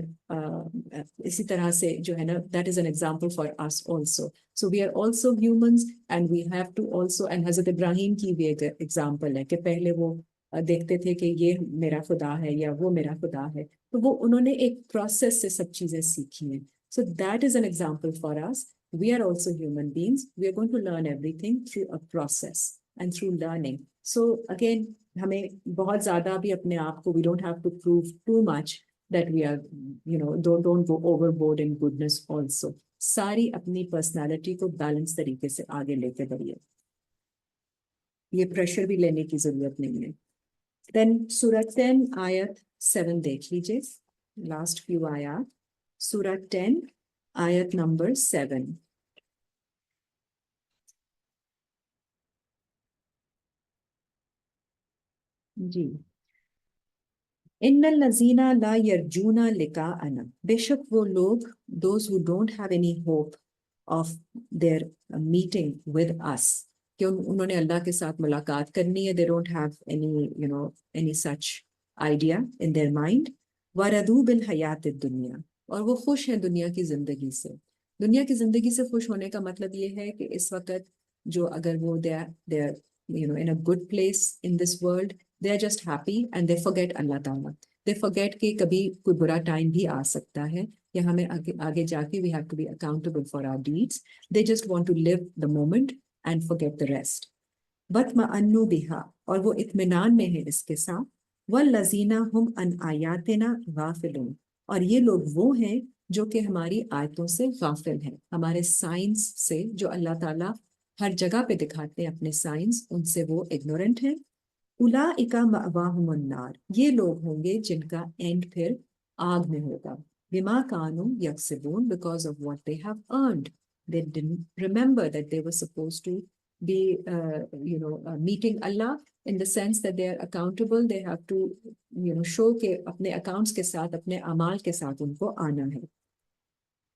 इसी तरह से जो है ना, that is an example for us also. So we are also humans and we have to also. And हजरत इब्राहिम की भी एक एग्जाम्पल है कि पहले वो देखते थे कि ये मेरा खुदा है या वो मेरा खुदा है, तो वो उन्होंने एक प्रोसेस से सब चीजें सीखी हैं. So that is an example for us. We are also human beings. We are going to learn everything through a process and through learning. So again, हमें बहुत ज़्यादा भी अपने आप को, we don't have to prove too much that we are, don't go overboard in goodness also. सारी अपनी personality को बैलेंस तरीके से आगे लेके बढ़िए. ये प्रेशर भी लेने की जरूरत नहीं है. Then सूरह 10 आयत 7 देख लीजिए. लास्ट फ्यू आयत, सूरह 10 आयत नंबर 7. जी. इन्नल लजीना ला यरजूना लिका अना, बेशक वो लोग, those who don't have any hope of their meeting with us, कि उन्होंने अल्लाह के साथ मुलाकात करनी है. They don't have any such idea in their mind. वरदू बिल हयात दुनिया, और वो खुश है दुनिया की जिंदगी से. दुनिया की जिंदगी से खुश होने का मतलब ये है कि इस वक्त जो, अगर वो they are in a good place in this world, they are just happy and they forget Allah Ta'ala. They forget कि कभी कोई बुरा टाइम भी आ सकता है या हमें आगे जाके we have to be accountable for our deeds. They just want to live the moment and forget the rest. वत्मअन्नु बिहा, और वो इत्मीनान में है इसके साथ. वल्लज़ीना हुम अन आयातिना गाफिलून, और ये लोग वो हैं जो कि हमारी आयतों से गाफिल हैं, हमारे साइंस से जो अल्लाह ताला हर जगह पे दिखाते हैं अपने साइंस, उनसे वो इग्नोरेंट हैं. उलाइका मअवाहुमुन्नार, ये लोग होंगे जिनका एंड फिर आग में होगा. Bima kanu yaksibun, because of what they have earned. They didn't remember that they were supposed to be, meeting Allah in the sense that they are accountable. They have to, show के अपने accounts के साथ, अपने अमाल के साथ उनको आना है.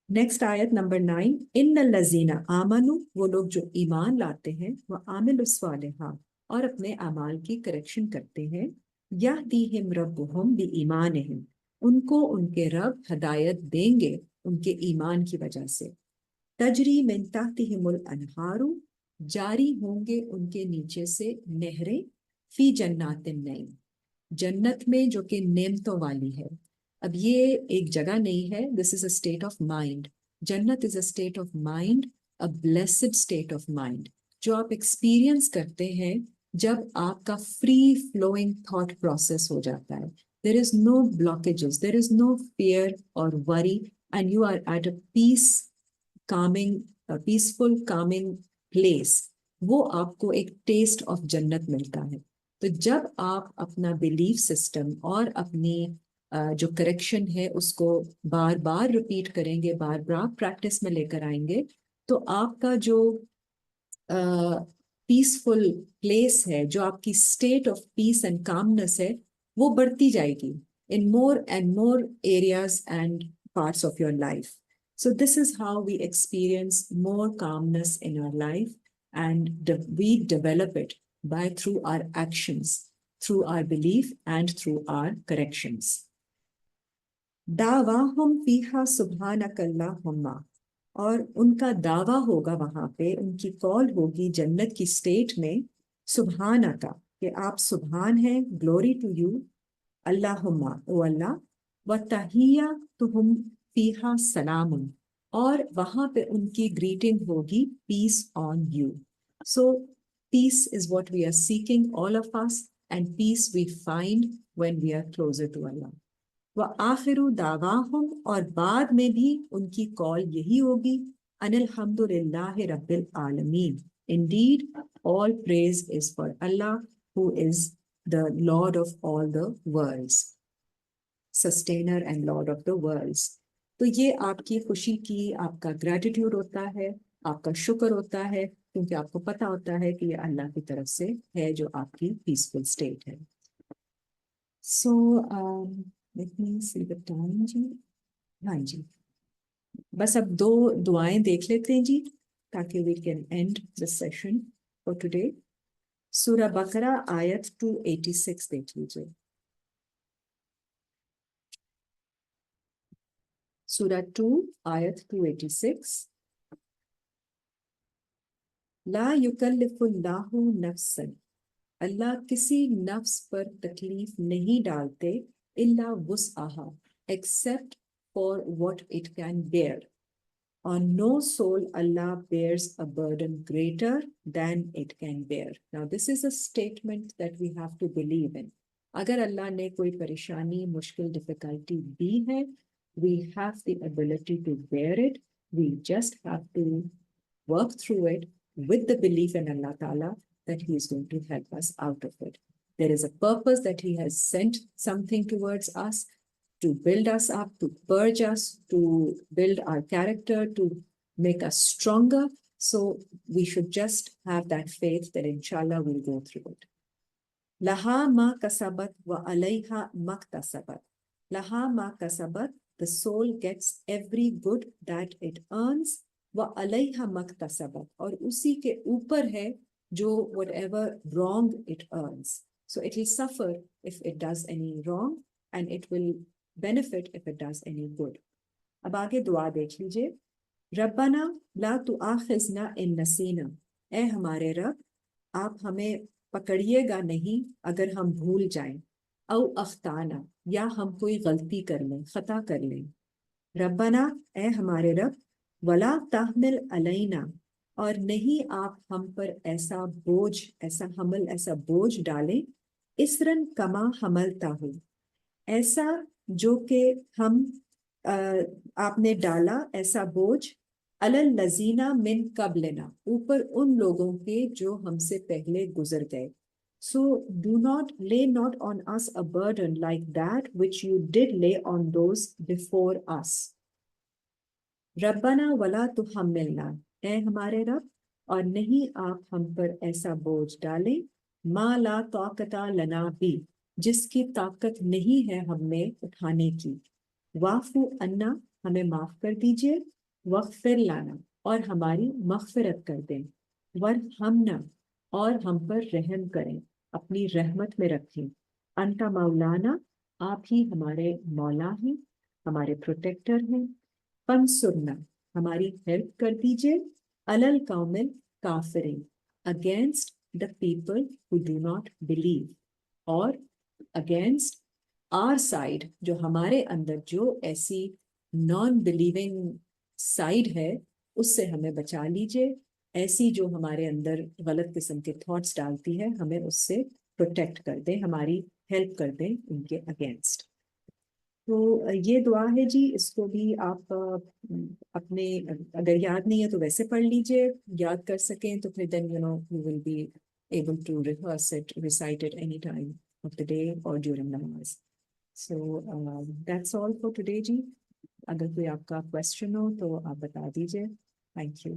नेक्स्ट आयत नंबर 9. इन लजीना आमनु, वो लोग जो ईमान लाते हैं, वह आमिलुस्सालिहात, और अपने अमाल की करेक्शन करते हैं. यहदीहिम रब्बुहुम बिईमानिहिम, उनको उनके रब हदायत देंगे उनके ईमान की वजह से. तजरी मिन तहतिहिमुल अनहारू, जारी होंगे उनके नीचे से नहरें. फी जन्नातिन नईम, जन्नत में जो कि नेमतों वाली है. अब ये एक जगह नहीं है, this is a state of mind. जन्नत is a state of mind, a blessed state of mind, जो आप एक्सपीरियंस करते हैं जब आपका फ्री फ्लोइंग थॉट प्रोसेस हो जाता है. There is no blockages, there is no fear और worry, and you are at a peace calming, peaceful calming place. वो आपको एक टेस्ट ऑफ जन्नत मिलता है. तो जब आप अपना बिलीफ सिस्टम और अपनी जो करेक्शन है उसको बार बार रिपीट करेंगे, बार बार प्रैक्टिस में लेकर आएंगे, तो आपका जो पीसफुल प्लेस है, जो आपकी state of peace and calmness है, वो बढ़ती जाएगी in more and more areas and parts of your life. So this is how we experience more calmness in our life, and we develop it by through our actions, through our belief, and through our corrections. दावाहुम फीहा सुब्हानकल्लाहुम्मा, और उनका दावा होगा वहां पे, उनकी call होगी जन्नत की स्टेट में, सुब्हाना का, कि आप सुब्हान हैं, ग्लोरी टू यू, अल्लाहुम्मा, ओ अल्लाह, व तहिया तुहुम फीहा सलामुन, और वहां पे उनकी ग्रीटिंग होगी, peace on you. So peace is what we are seeking, all of us, and peace we find when we are closer to Allah. व आखिरु दावाहुम, और बाद में भी उनकी कॉल यही होगी, अनिल हम्दुलिल्लाहि रब्बिल आलमीन, Indeed all praise is for Allah, who is the Lord of all the worlds, sustainer and Lord of the worlds. तो ये आपकी खुशी की, आपका ग्रेटिट्यूड होता है, आपका शुक्र होता है, क्योंकि आपको पता होता है कि ये अल्लाह की तरफ से है जो आपकी पीसफुल स्टेट है. So let me see the time जी. हाँ जी, बस अब 2 दुआएं देख लेते हैं जी, ताकि we can end the session for today. सूरा बकरा आयत 286 देख लीजिए. सूरा 2 आयत 286. ला युकल्लिफुल्लाहु नफ्सन, अल्लाह किसी नफ्स पर तकलीफ नहीं डालते, इल्ला वुसअहा, except for what it can bear. On no soul Allah bears a burden greater than it can bear. Now this is a statement that we have to believe in. अगर अल्लाह ने कोई परेशानी, मुश्किल, डिफिकल्टी दी है, we have the ability to bear it. We just have to work through it with the belief in Allah Ta'ala that He is going to help us out of it. There is a purpose that He has sent something towards us, to build us up, to purge us, to build our character, to make us stronger. So we should just have that faith that inshallah we'll go through it. Laha ma kasabat wa alayha maktasabat. Laha ma kasabat, the soul gets every good that it earns. Wa alayha maktasabat, और उसी के ऊपर है जो whatever wrong it earns. So it will suffer if it does any wrong, and it will benefit if it does any good. अब आगे दुआ देख लीजिए. रब्बना ला तुआखिजना इन नसीना, ए हमारे रब, आप हमें पकड़िएगा नहीं अगर हम भूल जाएं. औ अख्ताना, या हम कोई गलती कर लें, खता कर लें. रब्बना, ए हमारे रब, वला तहमिल अलैना, और नहीं आप हम पर ऐसा बोझ, ऐसा हमल, ऐसा बोझ डालें, इसरन कमा हमलता हो, ऐसा जो कि हम आपने डाला, ऐसा बोझ, अलल लजीना मिन कबलना, ऊपर उन लोगों के जो हमसे पहले गुजर गए. So do not lay not on us a burden like that which you did lay on those before us. रब्बना वला तुहम्मिलना, ए हमारे रब, और नहीं आप हम पर ऐसा बोझ डालें, मा ला ताकता लना भी, जिसकी ताकत नहीं है हमें उठाने की। वाफु अन्ना, हमें माफ कर दीजिए। वगफिर लाना, और हमारी मगफिरत कर दें। वरहमना, और हम पर रहम करें, अपनी रहमत में रखें। अंता मौलाना, आप ही हमारे मौला हैं, हमारे प्रोटेक्टर हैं। फंसुरना, हमारी हेल्प कर दीजिए। अलल कौमिल काफिरिन, against the people who do not believe, और अगेंस्ट आर साइड, जो हमारे अंदर जो ऐसी नॉन बिलीविंग साइड है, उससे हमें बचा लीजिए। ऐसी जो हमारे अंदर गलत किस्म के थॉट्स डालती है, हमें उससे प्रोटेक्ट कर दे, हमारी हेल्प कर दे उनके अगेंस्ट। तो ये दुआ है जी, इसको भी आप अपने, अगर याद नहीं है तो वैसे पढ़ लीजिए, याद कर सकें तो फिर then you will be able to rehearse it, recite it any time of the day or during namaz. So that's all for today जी। अगर कोई आपका क्वेश्चन हो तो आप बता दीजिए। Thank you.